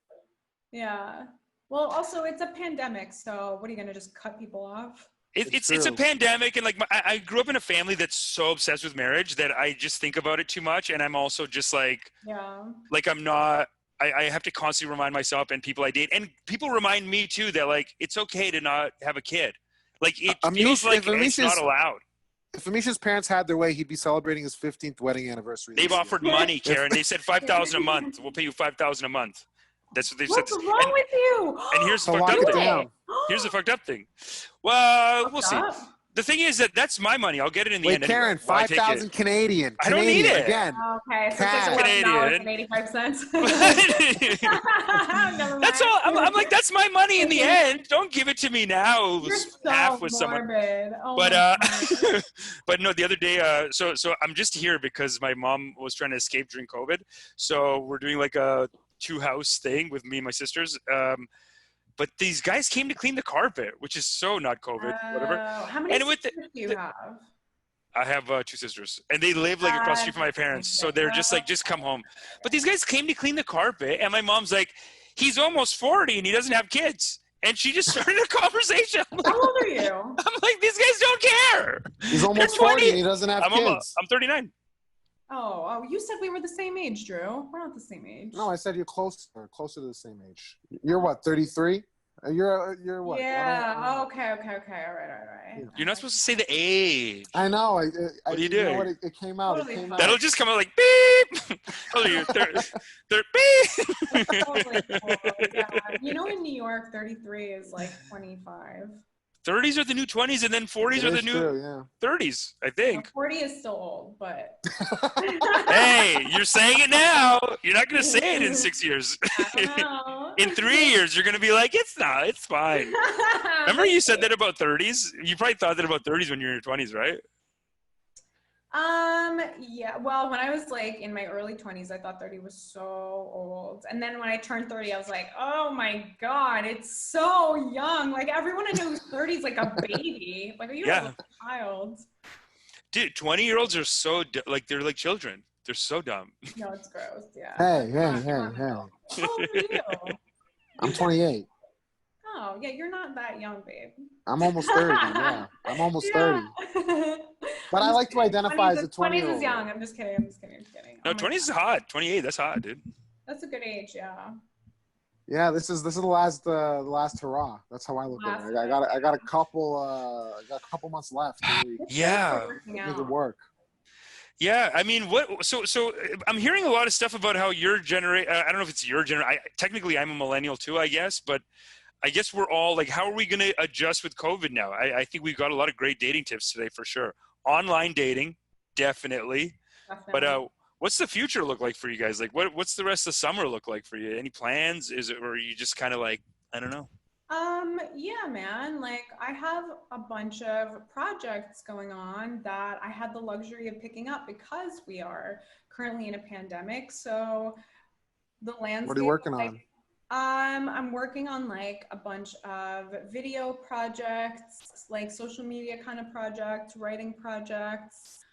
Speaker 4: Yeah. Well, also it's a pandemic, so what are you gonna just cut people off?
Speaker 3: It's a pandemic, and like I grew up in a family that's so obsessed with marriage that I just think about it too much, and I'm also just like, like I'm not. I have to constantly remind myself and people I date, and people remind me too that like it's okay to not have a kid. Like it feels like it's not allowed.
Speaker 2: If Amish's parents had their way, he'd be celebrating his 15th wedding anniversary.
Speaker 3: They've offered money, Karen. They said $5,000 a month. We'll pay you $5,000 a month. That's what they've said.
Speaker 4: What's wrong with you?
Speaker 3: And here's the fucked up thing. Here's the fucked up thing. Well, we'll see. The thing is that's my money. I'll get it in the end.
Speaker 2: Karen,
Speaker 3: anyway.
Speaker 2: 5,000 Canadian.
Speaker 3: I don't need it.
Speaker 2: Again.
Speaker 4: Okay, so it's $11.85.
Speaker 3: That's all. I'm like, that's my money in the end. Don't give it to me now.
Speaker 4: You're so
Speaker 3: half with
Speaker 4: morbid.
Speaker 3: Someone. But no, the other day, so I'm just here because my mom was trying to escape during COVID. So we're doing like a 2-house thing with me and my sisters. But these guys came to clean the carpet, which is so not COVID, whatever.
Speaker 4: How many sisters do you have?
Speaker 3: I have 2 sisters, and they live like across the street from my parents. So they're just like, just come home. But these guys came to clean the carpet, and my mom's like, he's almost 40 and he doesn't have kids. And she just started a conversation. Like,
Speaker 4: how old are you?
Speaker 3: I'm like, these guys don't care.
Speaker 2: He's almost 40 and he doesn't have kids.
Speaker 3: I'm 39.
Speaker 4: Oh, you said we were the same age, Drew. We're not the same age.
Speaker 2: No, I said you're closer to the same age. You're what, 33? You're what?
Speaker 4: Yeah. Okay. All right.
Speaker 3: You're not supposed to say the age.
Speaker 2: I know.
Speaker 3: What do you do?
Speaker 2: Know what, it came out.
Speaker 4: Totally
Speaker 2: it came out.
Speaker 3: That'll just come out like beep. How old are you? Beep.
Speaker 4: Totally cool. Yeah. You know, in New York, 33 is like 25.
Speaker 3: 30s are the new 20s, and then 40s are the new 30s, I think.
Speaker 4: 40 is still old, but...
Speaker 3: Hey, you're saying it now. You're not going to say it in 6 years.
Speaker 4: I don't know.
Speaker 3: In 3 years, you're going to be like, it's fine. Remember you said that about 30s? You probably thought that about 30s when you were in your 20s, right?
Speaker 4: Yeah, well, when I was like in my early 20s, I thought 30 was so old. And then when I turned 30, I was like, oh my God, it's so young. Like everyone I know who's 30 is like a baby. Like, are you a child?
Speaker 3: Dude, 20-year-olds are so, like, they're like children. They're so dumb.
Speaker 4: No, it's gross, yeah.
Speaker 2: Hey.
Speaker 4: How old are you?
Speaker 2: I'm 28.
Speaker 4: Oh, yeah, you're not that young, babe.
Speaker 2: I'm almost 30, yeah. I'm almost 30. But I like to identify as a 20-year-old.
Speaker 4: 20s is young. I'm just kidding.
Speaker 3: No, 20s is hot. 28, that's hot, dude.
Speaker 4: That's a good age, yeah.
Speaker 2: Yeah, this is the last hurrah. That's how I look at it. I got a couple months left.
Speaker 3: Yeah.
Speaker 2: Make it work.
Speaker 3: Yeah, I mean, so I'm hearing a lot of stuff about how your generation, I don't know if it's your generation, technically I'm a millennial too, I guess, but I guess we're all like, how are we going to adjust with COVID now? I think we've got a lot of great dating tips today for sure. Online dating, definitely. But what's the future look like for you guys? Like, what's the rest of the summer look like for you? Any plans? Or are you just kind of like, I don't know?
Speaker 4: Yeah, man. Like, I have a bunch of projects going on that I had the luxury of picking up because we are currently in a pandemic. So the landscape.
Speaker 2: What are you working on?
Speaker 4: I'm working on like a bunch of video projects, like social media kind of projects, writing projects,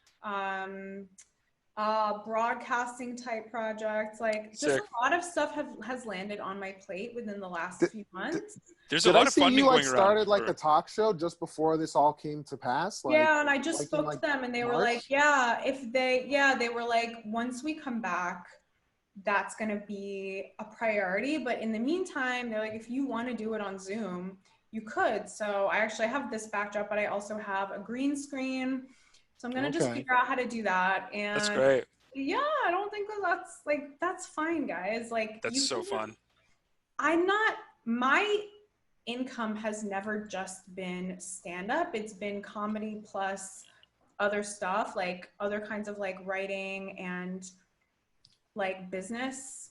Speaker 4: broadcasting type projects. Like just
Speaker 3: Sick.
Speaker 4: a lot of stuff has landed on my plate within the last few months.
Speaker 3: There's a lot of funding
Speaker 2: you like
Speaker 3: going around.
Speaker 2: started like a talk show just before this all came to pass? Like,
Speaker 4: yeah, and I just
Speaker 2: like
Speaker 4: spoke to them and they were like, they were like, once we come back, that's going to be a priority. But in the meantime, they're like, if you want to do it on Zoom, you could. So I actually have this backdrop, but I also have a green screen. So I'm going to just figure out how to do that. And
Speaker 3: that's great.
Speaker 4: Yeah, I don't think that's fine, guys. Like,
Speaker 3: that's so fun.
Speaker 4: My income has never just been stand-up. It's been comedy plus other stuff, like other kinds of like writing and like business.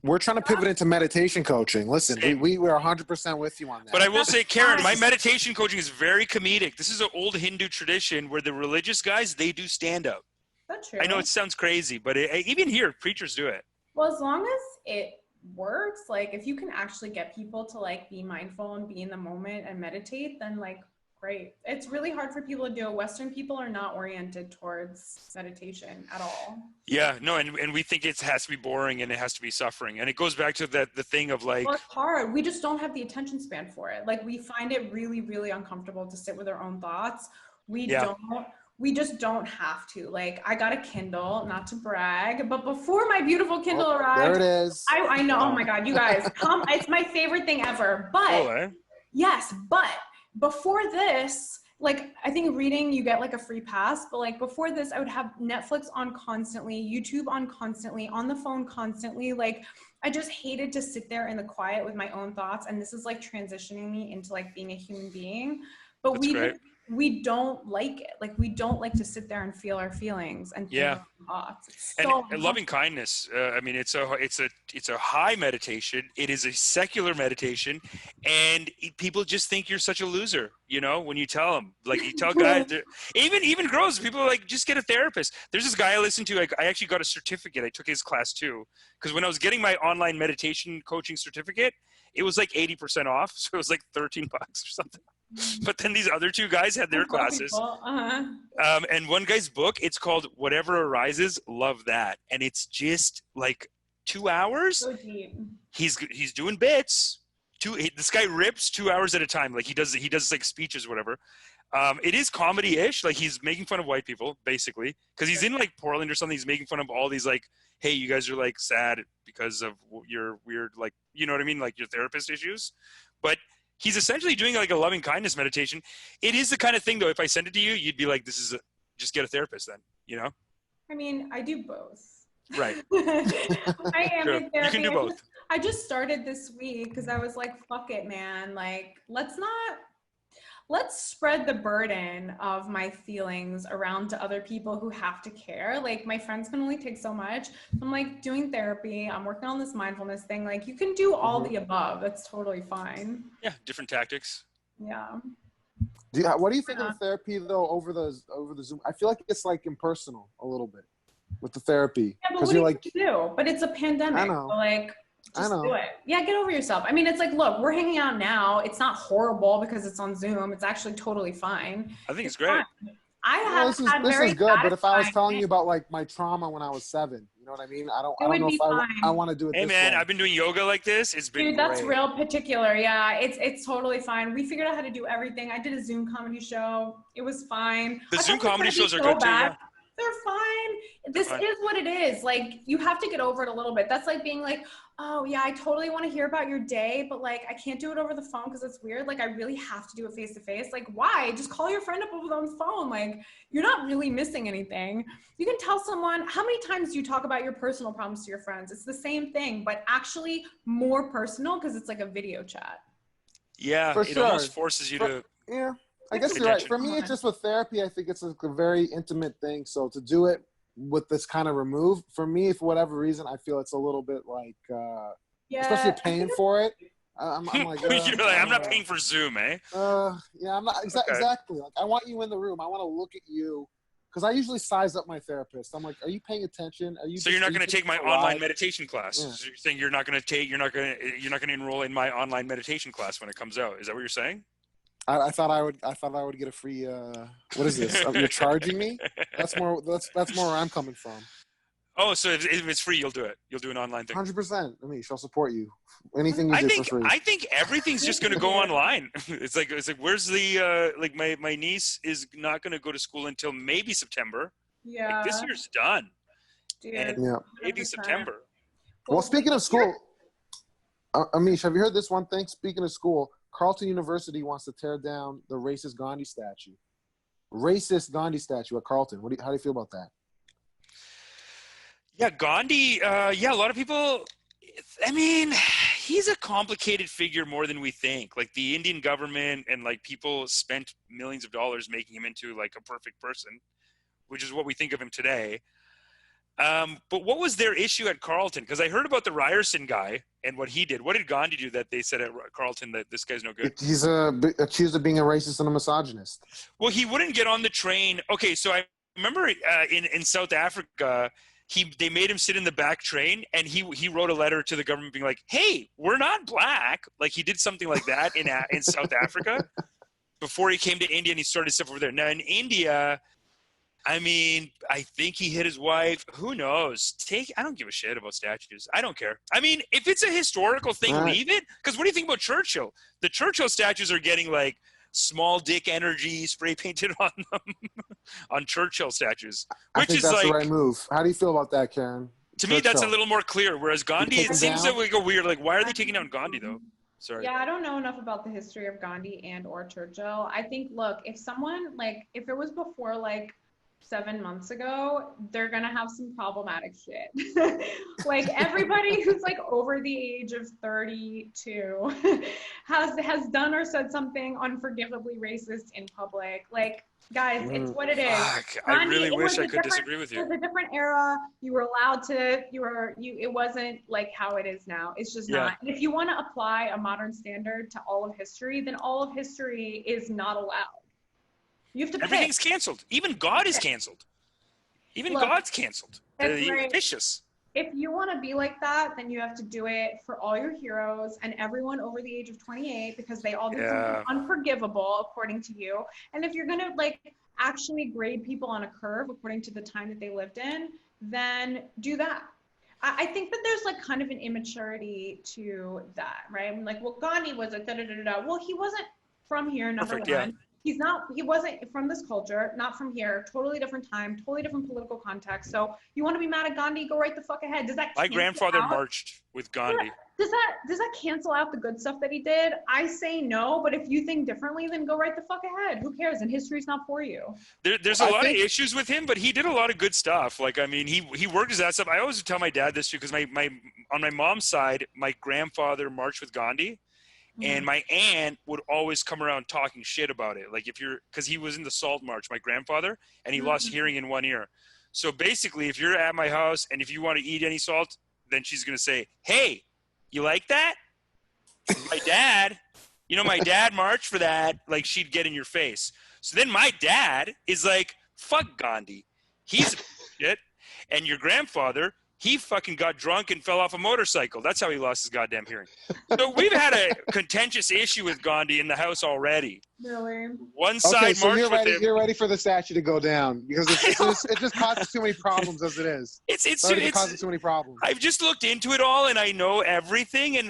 Speaker 2: We're trying to pivot into meditation coaching. Listen, we're 100% with you on that.
Speaker 3: But I will say, Karen, my meditation coaching is very comedic. This is an old Hindu tradition where the religious guys, they do stand-up.
Speaker 4: That's true.
Speaker 3: I know it sounds crazy, but even here, preachers do it.
Speaker 4: Well, as long as it works, like if you can actually get people to like be mindful and be in the moment and meditate, then like great. It's really hard for people to do it. Western people are not oriented towards meditation at all.
Speaker 3: Yeah, no, and we think it has to be boring and it has to be suffering. And it goes back to the thing of like...
Speaker 4: Well, it's hard. We just don't have the attention span for it. Like we find it really, really uncomfortable to sit with our own thoughts. We just don't have to. Like I got a Kindle, not to brag, but before my beautiful Kindle arrived...
Speaker 2: There it is.
Speaker 4: I know, oh my God, you guys, it's my favorite thing ever. But
Speaker 3: cool, eh?
Speaker 4: Yes, but before this, like I think reading you get like a free pass, but like before this I would have Netflix on constantly, YouTube on constantly, on the phone constantly. Like I just hated to sit there in the quiet with my own thoughts, and this is like transitioning me into like being a human being. But we don't like it. Like we don't like to sit there and feel our feelings and think our thoughts.
Speaker 3: And loving kindness. I mean, it's a high meditation. It is a secular meditation, and people just think you're such a loser. You know, when you tell them, like you tell guys, even girls, people are like, just get a therapist. There's this guy I listened to. I actually got a certificate. I took his class too, because when I was getting my online meditation coaching certificate, it was like 80% off, so it was like $13 or something. But then these other two guys had their classes. And one guy's book, it's called Whatever Arises, Love That. And it's just like 2 hours.
Speaker 4: So deep.
Speaker 3: He's doing bits. This guy rips 2 hours at a time. Like he does like speeches, whatever. It is comedy-ish. Like he's making fun of white people, basically. Because he's in like Portland or something. He's making fun of all these like, hey, you guys are like sad because of your weird, like, you know what I mean? Like your therapist issues. But he's essentially doing like a loving kindness meditation. It is the kind of thing though, if I send it to you, you'd be like, just get a therapist then, you know? I
Speaker 4: mean, I do both.
Speaker 3: Right.
Speaker 4: I am in therapy.
Speaker 3: You can do both.
Speaker 4: I just started this week because I was like, fuck it, man. Like, let's spread the burden of my feelings around to other people who have to care. Like my friends can only take so much. I'm like doing therapy. I'm working on this mindfulness thing. Like you can do all the above. That's totally fine.
Speaker 3: Yeah. Different tactics.
Speaker 4: Yeah.
Speaker 2: What do you think of therapy though over the Zoom? I feel like it's like impersonal a little bit with the therapy.
Speaker 4: Yeah, but what do you do? But it's a pandemic.
Speaker 2: I know.
Speaker 4: So like, just do it. Yeah, get over yourself. I mean, it's like, look, we're hanging out now. It's not horrible because it's on Zoom. It's actually totally fine.
Speaker 3: I think it's great.
Speaker 4: Fine.
Speaker 2: This is good, but if I was telling you about like my trauma when I was 7, you know what I mean? I don't know if I want to do it.
Speaker 3: Hey man, I've been doing yoga like this. It's been
Speaker 4: Dude, that's
Speaker 3: great.
Speaker 4: Real particular. Yeah, it's totally fine. We figured out how to do everything. I did a Zoom comedy show. It was fine.
Speaker 3: The Zoom comedy shows are good too. Yeah.
Speaker 4: They're fine. This is what it is. Like, you have to get over it a little bit. That's like being like, oh yeah, I totally want to hear about your day, but like, I can't do it over the phone because it's weird. Like, I really have to do it face to face. Like, why? Just call your friend up over the phone. Like, you're not really missing anything. You can tell someone, how many times do you talk about your personal problems to your friends? It's the same thing, but actually more personal because it's like a video chat.
Speaker 3: Yeah, it almost forces you to...
Speaker 2: Yeah. I guess you're right. For me, it's just with therapy, I think it's like a very intimate thing. So to do it with this kind of remove, for me, for whatever reason, I feel it's a little bit like, especially paying for it. I'm like,
Speaker 3: you're like, I'm not paying for Zoom, eh?
Speaker 2: Yeah, I'm not exactly. Like, I want you in the room. I want to look at you because I usually size up my therapist. I'm like, are you paying attention? Are you?
Speaker 3: So you're not going to take my online meditation class? Yeah. So you're saying you're not going to enroll in my online meditation class when it comes out? Is that what you're saying?
Speaker 2: I thought I would get a free. What is this? You're charging me? That's more where I'm coming from.
Speaker 3: Oh, so if it's free, you'll do it. You'll do an online thing.
Speaker 2: 100%. Amish, I'll support you. Anything you do for free.
Speaker 3: I think everything's just going to go online. It's like where's the like my niece is not going to go to school until maybe September.
Speaker 4: Yeah.
Speaker 3: Like, this year's done.
Speaker 4: Dude,
Speaker 3: And
Speaker 2: Yeah.
Speaker 3: maybe
Speaker 4: 100%.
Speaker 3: September.
Speaker 2: Well, speaking of school, Amish, have you heard this one thing? Speaking of school, Carleton University wants to tear down the racist Gandhi statue. Racist Gandhi statue at Carleton. How do you feel about that?
Speaker 3: Yeah, Gandhi. Yeah, a lot of people. I mean, he's a complicated figure more than we think. Like the Indian government and like people spent millions of dollars making him into like a perfect person, which is what we think of him today. But what was their issue at Carleton? Because I heard about the Ryerson guy and what he did. What did Gandhi do that they said at Carleton that this guy's no good?
Speaker 2: He's accused of being a racist and a misogynist.
Speaker 3: Well, he wouldn't get on the train. Okay, so I remember in South Africa, they made him sit in the back train, and he wrote a letter to the government being like, "Hey, we're not black." Like he did something like that in South Africa before he came to India and he started stuff over there. Now in India, I mean, I think he hit his wife. Who knows? I don't give a shit about statues. I don't care. I mean, if it's a historical thing, leave it. Because what do you think about Churchill? The Churchill statues are getting like small dick energy spray painted on them, on Churchill statues. Which
Speaker 2: I think
Speaker 3: is
Speaker 2: that's
Speaker 3: like,
Speaker 2: the right move. How do you feel about that, Karen?
Speaker 3: To me, that's a little more clear. Whereas Gandhi, it seems that we go weird. Like, why are they taking down Gandhi though? Sorry.
Speaker 4: Yeah, I don't know enough about the history of Gandhi and or Churchill. I think, look, if someone like, if it was before like 7 months ago, they're gonna have some problematic shit. Like everybody who's like over the age of 32 has done or said something unforgivably racist in public. Like, guys, it's what it is.
Speaker 3: I really wish I could disagree with you.
Speaker 4: It was a different era. You were allowed to. It wasn't like how it is now. It's just not. And if you want to apply a modern standard to all of history, then all of history is not allowed. You have to pick.
Speaker 3: Everything's canceled. Even God is canceled. Even God's canceled. They're vicious.
Speaker 4: If you want to be like that, then you have to do it for all your heroes and everyone over the age of 28 because they all did something unforgivable according to you. And if you're going to like actually grade people on a curve according to the time that they lived in, then do that. I think that there's like kind of an immaturity to that, right? I'm like, well, Gandhi was a da-da-da-da-da. Well, he wasn't from here, number one. Yeah. He wasn't from this culture, not from here, totally different time, totally different political context. So you want to be mad at Gandhi, go right the fuck ahead. Does that
Speaker 3: My grandfather marched with Gandhi.
Speaker 4: Does that cancel out the good stuff that he did? I say no, but if you think differently, then go right the fuck ahead. Who cares? And history's not for you.
Speaker 3: There's a lot of issues with him, but he did a lot of good stuff. Like, I mean, he worked his ass up. I always tell my dad this too, because on my mom's side, my grandfather marched with Gandhi. And my aunt would always come around talking shit about it. Like because he was in the Salt March, my grandfather, and he lost hearing in one ear. So basically, if you're at my house and if you want to eat any salt, then she's going to say, "Hey, you like that?" My dad marched for that. Like she'd get in your face. So then my dad is like, "Fuck Gandhi. He's a shit." And your grandfather, he fucking got drunk and fell off a motorcycle. That's how he lost his goddamn hearing. So we've had a contentious issue with Gandhi in the house already.
Speaker 4: Really?
Speaker 3: One side
Speaker 2: so
Speaker 3: marched with him.
Speaker 2: You're ready for the statue to go down because it just causes too many problems as it is. It causes too many problems.
Speaker 3: I've just looked into it all and I know everything, and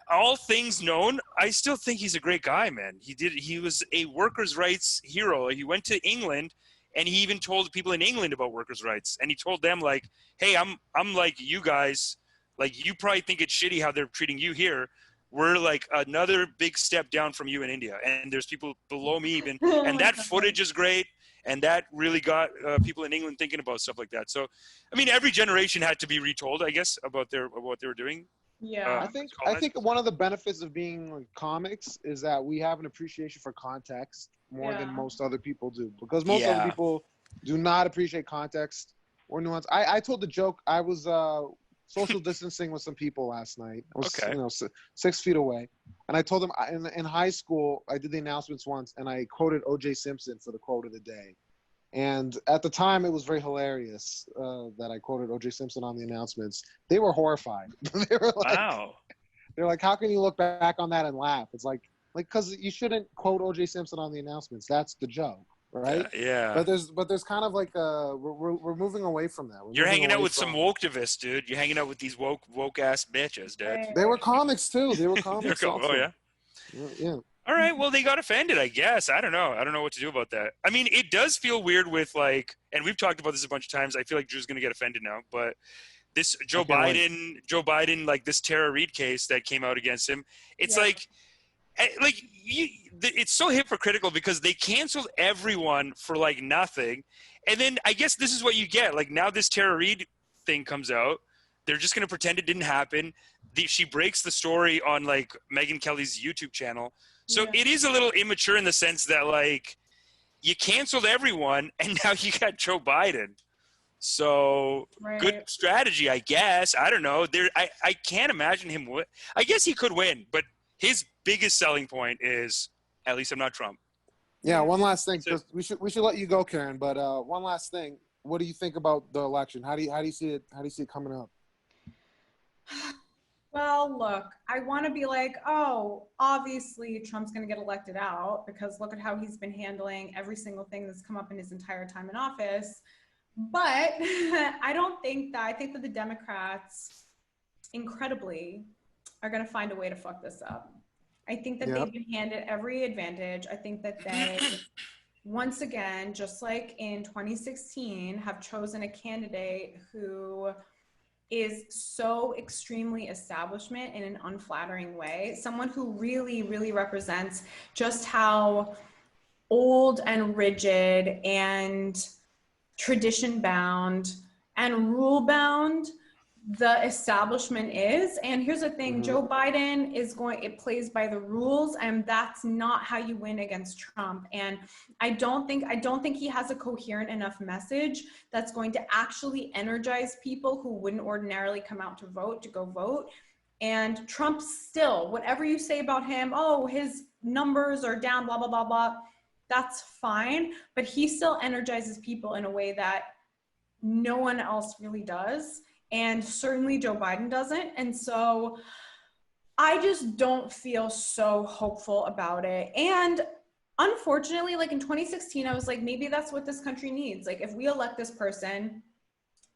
Speaker 3: all things known, I still think he's a great guy, man. He was a workers' rights hero. He went to England. And he even told people in England about workers' rights. And he told them, like, hey, I'm like you guys. Like, you probably think it's shitty how they're treating you here. We're like another big step down from you in India. And there's people below me even. And that footage is great. And that really got people in England thinking about stuff like that. So, I mean, every generation had to be retold, I guess, about what they were doing.
Speaker 4: Yeah.
Speaker 2: I think one of the benefits of being like comics is that we have an appreciation for context more than most other people do, because most other people do not appreciate context or nuance. I told the joke. I was social distancing with some people last night. I was 6 feet away, and I told them in high school I did the announcements once, and I quoted O.J. Simpson for the quote of the day. And at the time, it was very hilarious that I quoted O.J. Simpson on the announcements. They were horrified. They were like, wow. They're like, how can you look back on that and laugh? It's like, because you shouldn't quote O.J. Simpson on the announcements. That's the joke. right?
Speaker 3: Yeah.
Speaker 2: But there's kind of like we're moving away from that.
Speaker 3: You're hanging out with some woke-tivists, dude. You're hanging out with these woke ass bitches, dude.
Speaker 2: They were comics too. They were comics.
Speaker 3: Oh yeah.
Speaker 2: Yeah.
Speaker 3: All right. Well, they got offended, I guess. I don't know. I don't know what to do about that. I mean, it does feel weird with like, and we've talked about this a bunch of times. I feel like Drew's gonna get offended now, but this Joe Biden, like this Tara Reid case that came out against him. It's it's so hypocritical because they canceled everyone for like nothing. And then I guess this is what you get. Like now this Tara Reid thing comes out. They're just going to pretend it didn't happen. She breaks the story on like Megyn Kelly's YouTube channel. So it is a little immature in the sense that like you canceled everyone and now you got Joe Biden. So good strategy, I guess. I don't know. I can't imagine him win. I guess he could win, but his biggest selling point is at least I'm not Trump.
Speaker 2: Yeah. One last thing. We should let you go, Karen. But one last thing. What do you think about the election? How do you see it? How do you see it coming up?
Speaker 4: Well, look, I want to be like, oh, obviously Trump's going to get elected out because look at how he's been handling every single thing that's come up in his entire time in office. But I don't think that. I think that the Democrats, incredibly, are going to find a way to fuck this up. I think that they've been handed every advantage. I think that they, once again, just like in 2016, have chosen a candidate who is so extremely establishment in an unflattering way. Someone who really, really represents just how old and rigid and tradition bound and rule bound the establishment is. And here's the thing, Joe Biden it plays by the rules, and that's not how you win against Trump. And I don't think he has a coherent enough message that's going to actually energize people who wouldn't ordinarily come out to go vote. And Trump still, whatever you say about him, oh, his numbers are down, blah, blah, blah, blah, that's fine. But he still energizes people in a way that no one else really does. And certainly Joe Biden doesn't. And so I just don't feel so hopeful about it. And unfortunately, like in 2016, I was like, maybe that's what this country needs. Like if we elect this person,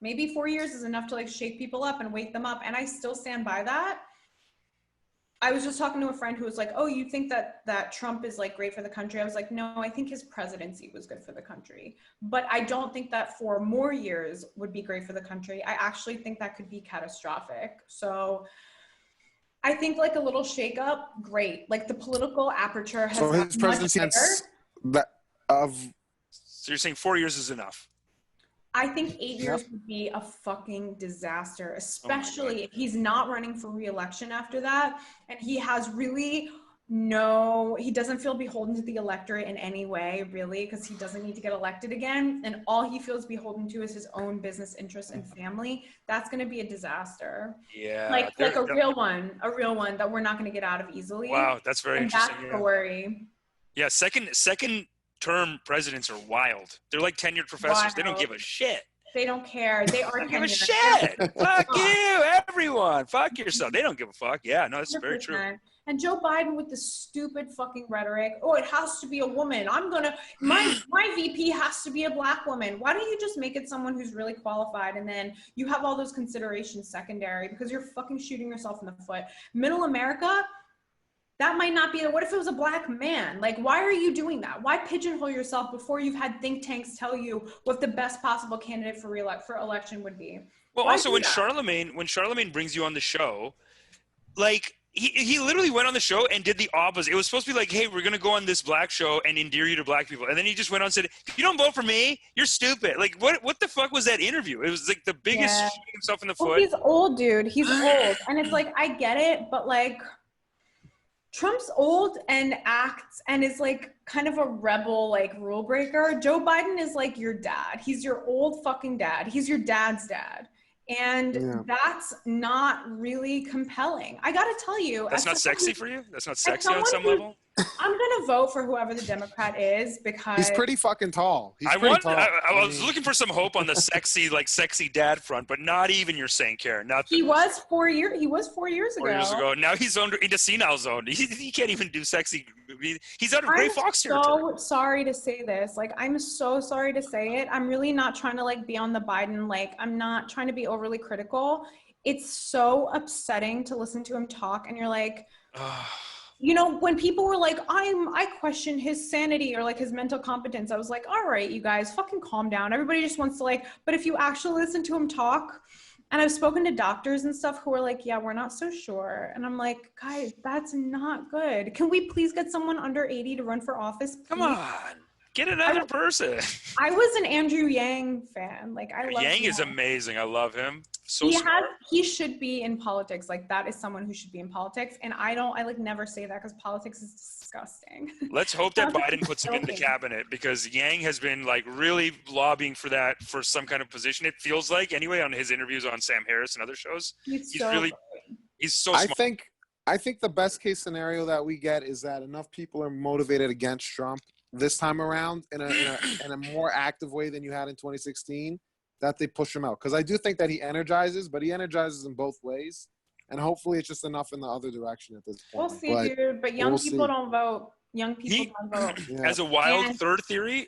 Speaker 4: maybe 4 years is enough to like shake people up and wake them up. And I still stand by that. I was just talking to a friend who was like, oh, you think that Trump is like great for the country? I was like, no, I think his presidency was good for the country. But I don't think that 4 more years would be great for the country. I actually think that could be catastrophic. So I think like a little shakeup, great. Like the political aperture has gotten
Speaker 2: his presidency
Speaker 4: much bigger.
Speaker 3: So you're saying 4 years is enough?
Speaker 4: I think 8 years would be a fucking disaster, especially if he's not running for re-election after that. And he has really he doesn't feel beholden to the electorate in any way, really, because he doesn't need to get elected again. And all he feels beholden to is his own business interests and family. That's going to be a disaster.
Speaker 3: Yeah.
Speaker 4: Like a real one that we're not going to get out of easily.
Speaker 3: Wow, that's very interesting.
Speaker 4: That's the worry.
Speaker 3: Yeah, second term presidents are wild. They're like tenured professors.
Speaker 4: Wild.
Speaker 3: They don't give a shit.
Speaker 4: They don't care. They are
Speaker 3: don't give a shit. Fuck you, everyone. Fuck yourself. They don't give a fuck. Yeah, no, that's 100%. Very true.
Speaker 4: And Joe Biden with the stupid fucking rhetoric. Oh, it has to be a woman. My VP has to be a black woman. Why don't you just make it someone who's really qualified, and then you have all those considerations secondary, because you're fucking shooting yourself in the foot. Middle America, that might not be. What if it was a black man? Like, why are you doing that? Why pigeonhole yourself before you've had think tanks tell you what the best possible candidate for election would be?
Speaker 3: Well, also when Charlemagne brings you on the show, like he literally went on the show and did the opposite. It was supposed to be like, hey, we're gonna go on this black show and endear you to black people, and then he just went on and said, if you don't vote for me, you're stupid. Like, what the fuck was that interview? It was like the biggest shooting himself in the foot.
Speaker 4: He's old, dude. He's old, and it's like, I get it, but like, Trump's old and acts and is like kind of a rebel, like rule breaker. Joe Biden is like your dad. He's your old fucking dad. He's your dad's dad. And that's not really compelling. I got to tell you.
Speaker 3: That's not sexy for you? That's not sexy on some level?
Speaker 4: I'm gonna vote for whoever the Democrat is because
Speaker 2: he's pretty fucking tall.
Speaker 3: I was looking for some hope on the sexy dad front, but not even you're saying, Karen. Nothing.
Speaker 4: He was 4 years ago. 4 years ago.
Speaker 3: Now he's into senile zone. He can't even do sexy. He's out of Gray Fox territory.
Speaker 4: I'm so sorry to say this. Like, I'm so sorry to say it. I'm really not trying to like be on the Biden. Like, I'm not trying to be overly critical. It's so upsetting to listen to him talk, and you're like. You know, when people were like, I question his sanity or like his mental competence, I was like, all right, you guys, fucking calm down. Everybody just wants to like, but if you actually listen to him talk, and I've spoken to doctors and stuff who are like, yeah, we're not so sure. And I'm like, guys, that's not good. Can we please get someone under 80 to run for office? Please?
Speaker 3: Come on. Get another person.
Speaker 4: I was an Andrew Yang fan. Like, I love
Speaker 3: Yang is amazing. I love him. So smart.
Speaker 4: He should be in politics. Like, that is someone who should be in politics. And I like never say that because politics is disgusting.
Speaker 3: Let's hope that Biden puts him in the cabinet, because Yang has been like really lobbying for that, for some kind of position. It feels like, anyway, on his interviews on Sam Harris and other shows. He's so smart.
Speaker 2: I think the best case scenario that we get is that enough people are motivated against Trump this time around in a more active way than you had in 2016, that they push him out. Because I do think that he energizes, but he energizes in both ways. And hopefully it's just enough in the other direction at this point.
Speaker 4: We'll see, dude. But young people don't vote. Young people don't vote.
Speaker 3: Yeah. As a wild third theory,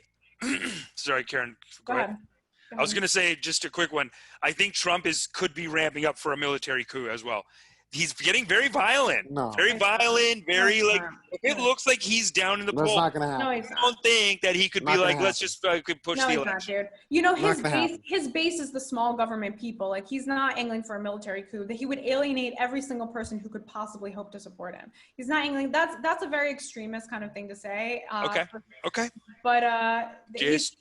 Speaker 3: sorry, Karen, go ahead. I was going to say just a quick one. I think Trump could be ramping up for a military coup as well. He's getting very violent. Very like. It looks like he's down in the polls.
Speaker 2: That's not gonna happen.
Speaker 4: No,
Speaker 3: I don't think that he could be like, let's just could push the election.
Speaker 4: Not, dude. You know, his base is the small government people. Like, he's not angling for a military coup. That he would alienate every single person who could possibly hope to support him. He's not angling. That's a very extremist kind of thing to say.
Speaker 3: Okay.
Speaker 4: But
Speaker 3: just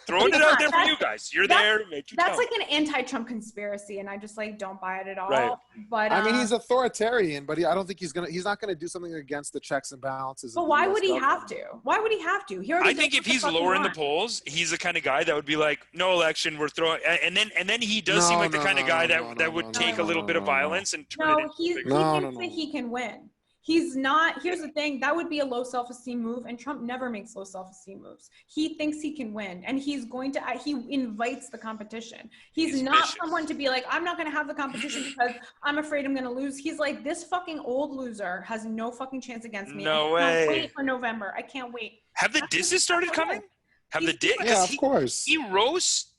Speaker 3: throwing it out there for you guys. You're there.
Speaker 4: That's like an anti-Trump conspiracy, and I just like don't buy it at all.
Speaker 3: Right.
Speaker 4: But
Speaker 2: I mean, he's authoritarian, but I don't think he's not gonna do something against the checks and balances.
Speaker 4: But why would he have to? Why would he have to?
Speaker 3: I think if he's lower in the polls, he's the kind of guy that would be like, no election, we're throwing, and then he does seem like the kind of guy that would take a little bit of violence and turn it into.
Speaker 4: He thinks that he can win. He's not. Here's the thing. That would be a low self-esteem move, and Trump never makes low self-esteem moves. He thinks he can win, and he's going to. He invites the competition. He's not vicious. Someone to be like, I'm not going to have the competition because I'm afraid I'm going to lose. He's like, this fucking old loser has no fucking chance against me.
Speaker 3: No way.
Speaker 4: I can't wait for November. I can't wait.
Speaker 3: Have the disses started coming?
Speaker 2: Yeah, of course.
Speaker 3: He roasts.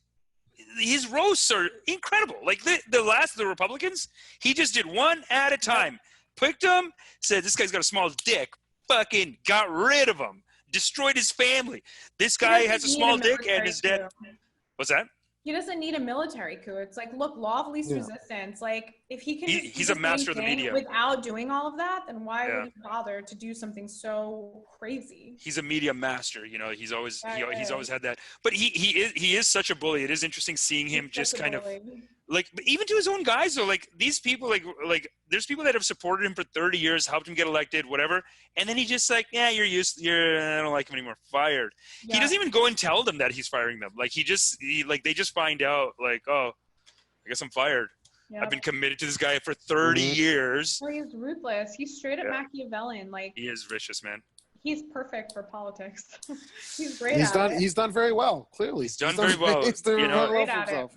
Speaker 3: His roasts are incredible. Like the Republicans, he just did one at a time. Picked him, said this guy's got a small dick, fucking got rid of him, destroyed his family. This guy has a small dick and is dead. What's that?
Speaker 4: He doesn't need a military coup. It's like, look, law of least resistance. Like, if he can
Speaker 3: he's a master of the media
Speaker 4: without doing all of that, then why would he bother to do something so crazy?
Speaker 3: He's a media master. He's always had that. But he is such a bully. It is interesting seeing him just kind of like, but even to his own guys though, like these people, like there's people that have supported him for 30 years, helped him get elected, whatever, and then he just like, I don't like him anymore, fired. Yeah. He doesn't even go and tell them that he's firing them. Like they just find out like, oh, I guess I'm fired. Yep. I've been committed to this guy for 30 years.
Speaker 4: Well, he's ruthless. He's straight up Machiavellian. Like,
Speaker 3: he is vicious, man.
Speaker 4: He's perfect for politics. He's great at it.
Speaker 2: He's done very well, clearly.
Speaker 3: He's done very well.
Speaker 2: He's done
Speaker 4: great at it.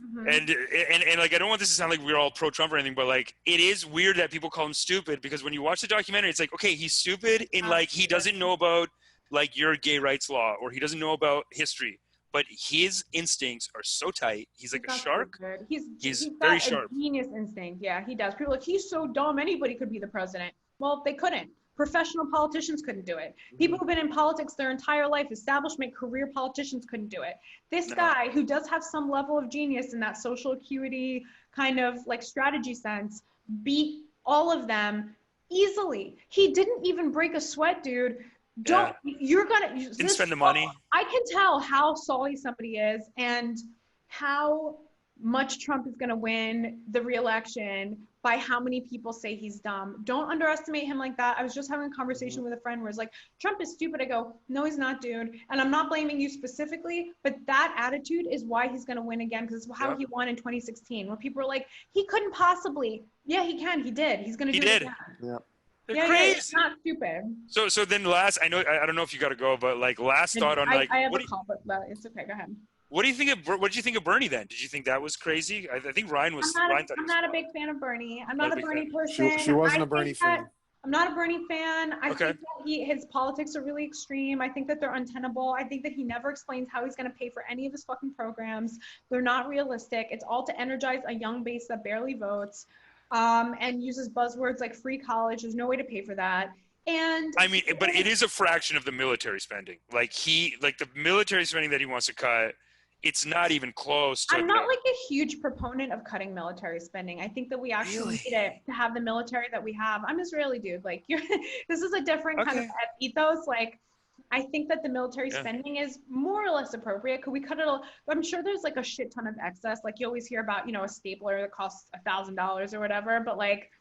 Speaker 3: And like, I don't want this to sound like we're all pro-Trump or anything, but like, it is weird that people call him stupid, because when you watch the documentary, it's like, okay, he's stupid in like, he doesn't know about like your gay rights law, or he doesn't know about history, but his instincts are so tight. He's like a shark. He's very sharp.
Speaker 4: Genius instinct. Yeah, he does. People are like, he's so dumb, anybody could be the president. Well, they couldn't. Professional politicians couldn't do it. People who've been in politics their entire life, establishment career politicians couldn't do it. This guy, who does have some level of genius in that social acuity kind of like strategy sense, beat all of them easily. He didn't even break a sweat, dude. Didn't
Speaker 3: spend the money.
Speaker 4: I can tell how salty somebody is and how much Trump is going to win the re-election by how many people say he's dumb. Don't underestimate him like that. I was just having a conversation with a friend where it's like, Trump is stupid. I go, no, he's not, dude. And I'm not blaming you specifically, but that attitude is why he's going to win again, because it's how he won in 2016, when people were like, he couldn't possibly. Yeah, he can. He did. He's going to do it again.
Speaker 2: Yeah.
Speaker 3: They're crazy.
Speaker 4: It's not stupid.
Speaker 3: So then last, I don't know if you got to go, but like last thought on like.
Speaker 4: I have a call, but it's okay. Go ahead.
Speaker 3: What did you think of Bernie then? Did you think that was crazy? I think Ryan was.
Speaker 4: I'm not a big fan of Bernie. I'm not a Bernie person.
Speaker 2: She wasn't a Bernie fan.
Speaker 4: I'm not a Bernie fan. I think that his politics are really extreme. I think that they're untenable. I think that he never explains how he's going to pay for any of his fucking programs. They're not realistic. It's all to energize a young base that barely votes, and uses buzzwords like free college. There's no way to pay for that. And
Speaker 3: I mean, but it is a fraction of the military spending. Like the military spending that he wants to cut. It's not even close to.
Speaker 4: I'm not like a huge proponent of cutting military spending. I think that we actually need it to have the military that we have. I'm Israeli, dude. Like, this is a different kind of ethos. Like, I think that the military spending is more or less appropriate. Could we cut it all? I'm sure there's like a shit ton of excess. Like, you always hear about, a stapler that costs $1,000 or whatever. But like,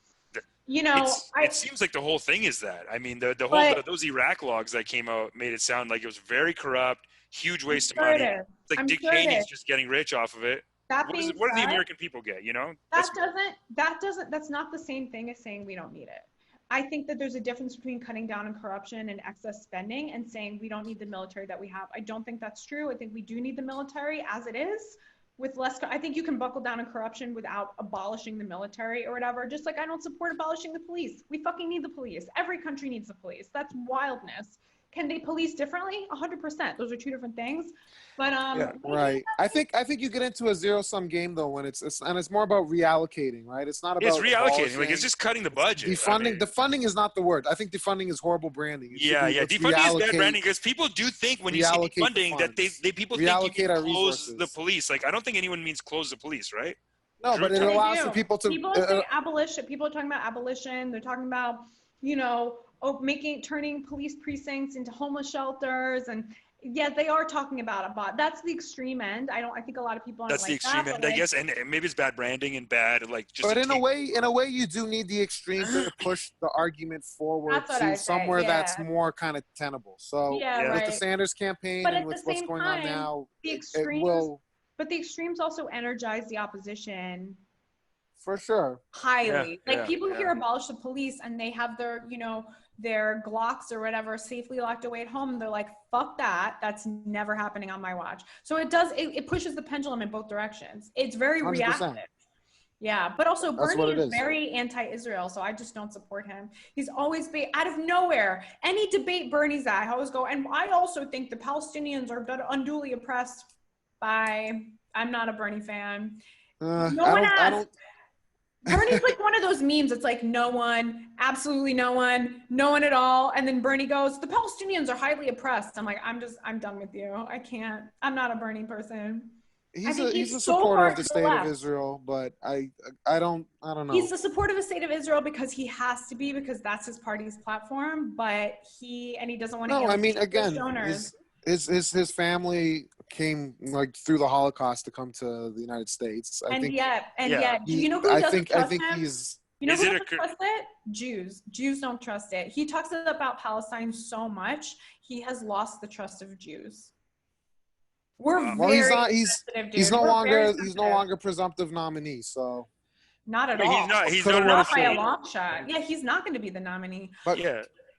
Speaker 3: it seems like the whole thing is that. I mean, those Iraq logs that came out made it sound like it was very correct. Huge waste of money. It's like Dick Cheney's just getting rich off of it. What do the American people get,
Speaker 4: That's not the same thing as saying we don't need it. I think that there's a difference between cutting down on corruption and excess spending and saying we don't need the military that we have. I don't think that's true. I think we do need the military as it is with less. I think you can buckle down on corruption without abolishing the military or whatever. Just like I don't support abolishing the police. We fucking need the police. Every country needs the police. That's wildness. Can they police differently? 100%. Those are two different things. But
Speaker 2: right. I think you get into a zero-sum game though when it's more about reallocating, right? It's not about.
Speaker 3: It's reallocating. Like it's just cutting the budget.
Speaker 2: Defunding. Defunding is not the word. I think defunding is horrible branding.
Speaker 3: Defunding is bad branding because people do think when you say defunding that people think you can close the police. Like I don't think anyone means close the police, right?
Speaker 2: No, but it allows for people to.
Speaker 4: People say abolition. People are talking about abolition. They're talking about turning police precincts into homeless shelters, and they are talking about a bot. That's the extreme end. I think a lot of people aren't.
Speaker 3: That's the extreme end, I guess, and maybe it's bad branding and bad just.
Speaker 2: But in a way, you do need the extreme to push the argument forward to somewhere that's more kind of tenable. So with the Sanders campaign and with what's going on now,
Speaker 4: But the extremes also energize the opposition.
Speaker 2: For sure.
Speaker 4: Highly. People hear abolish the police and they have their, their Glocks or whatever safely locked away at home. And they're like, fuck that. That's never happening on my watch. So it pushes the pendulum in both directions. It's very 100%. Reactive. Yeah. But also Bernie is very anti-Israel. So I just don't support him. He's always been out of nowhere. Any debate Bernie's at, I always go, and I also think the Palestinians are unduly oppressed by, I'm not a Bernie fan. Bernie's like one of those memes. It's like no one, absolutely no one at all. And then Bernie goes, the Palestinians are highly oppressed. I'm like, I'm done with you. I'm not a Bernie person.
Speaker 2: He's a supporter of the state of Israel, but I don't know.
Speaker 4: He's the supporter of the state of Israel because he has to be, because that's his party's platform, but he doesn't want to.
Speaker 2: No, I mean, again, his family came through the Holocaust to come to the United States. Do you know who doesn't trust him? You know who doesn't trust it? Jews. Jews don't trust it. He talks about Palestine so much, he has lost the trust of Jews. He's no longer presumptive nominee, so.
Speaker 4: Not at all.
Speaker 3: He's not
Speaker 4: by a long shot. Yeah, he's not going to be the nominee.
Speaker 2: But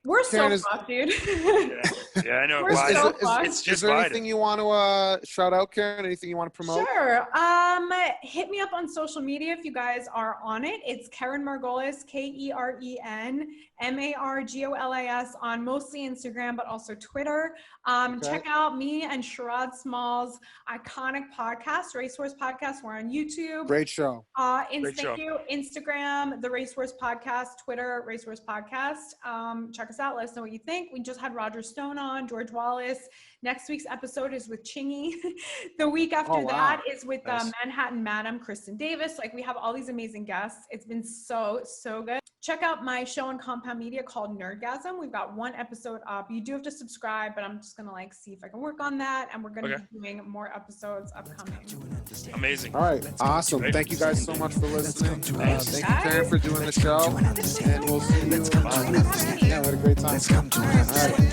Speaker 4: we're so fucked, dude.
Speaker 3: I know.
Speaker 4: We're so fucked.
Speaker 2: Is there anything you want to shout out, Karen? Anything you want to promote?
Speaker 4: Sure. Hit me up on social media if you guys are on it. It's Keren Margolis, KerenMargolis on mostly Instagram, but also Twitter. Check out me and Sherrod Small's iconic podcast, Racehorse Podcast. We're on YouTube.
Speaker 2: Great show.
Speaker 4: Instagram, the Racehorse Podcast, Twitter, Racehorse Podcast. Check us out. Let us know what you think. We just had Roger Stone on, George Wallace. Next week's episode is with Chingy. The week after that is with Manhattan Madam, Kristen Davis. We have all these amazing guests. It's been so good. Check out my show on Compound Media called Nerdgasm. We've got one episode up. You do have to subscribe, but I'm just going to see if I can work on that. And we're going to be doing more episodes upcoming.
Speaker 3: Amazing.
Speaker 2: All right. Awesome. Thank you guys so much for listening. Thank you, Karen, for doing the show. And we'll see you. Yeah, we had a great time.
Speaker 1: Let's come to an understanding.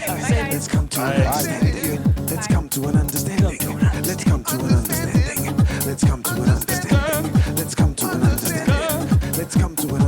Speaker 1: Let's come to an understanding. Let's come to an understanding. Let's come to an understanding. Let's come to an understanding. Let's come to an understanding. Let's come to an understanding.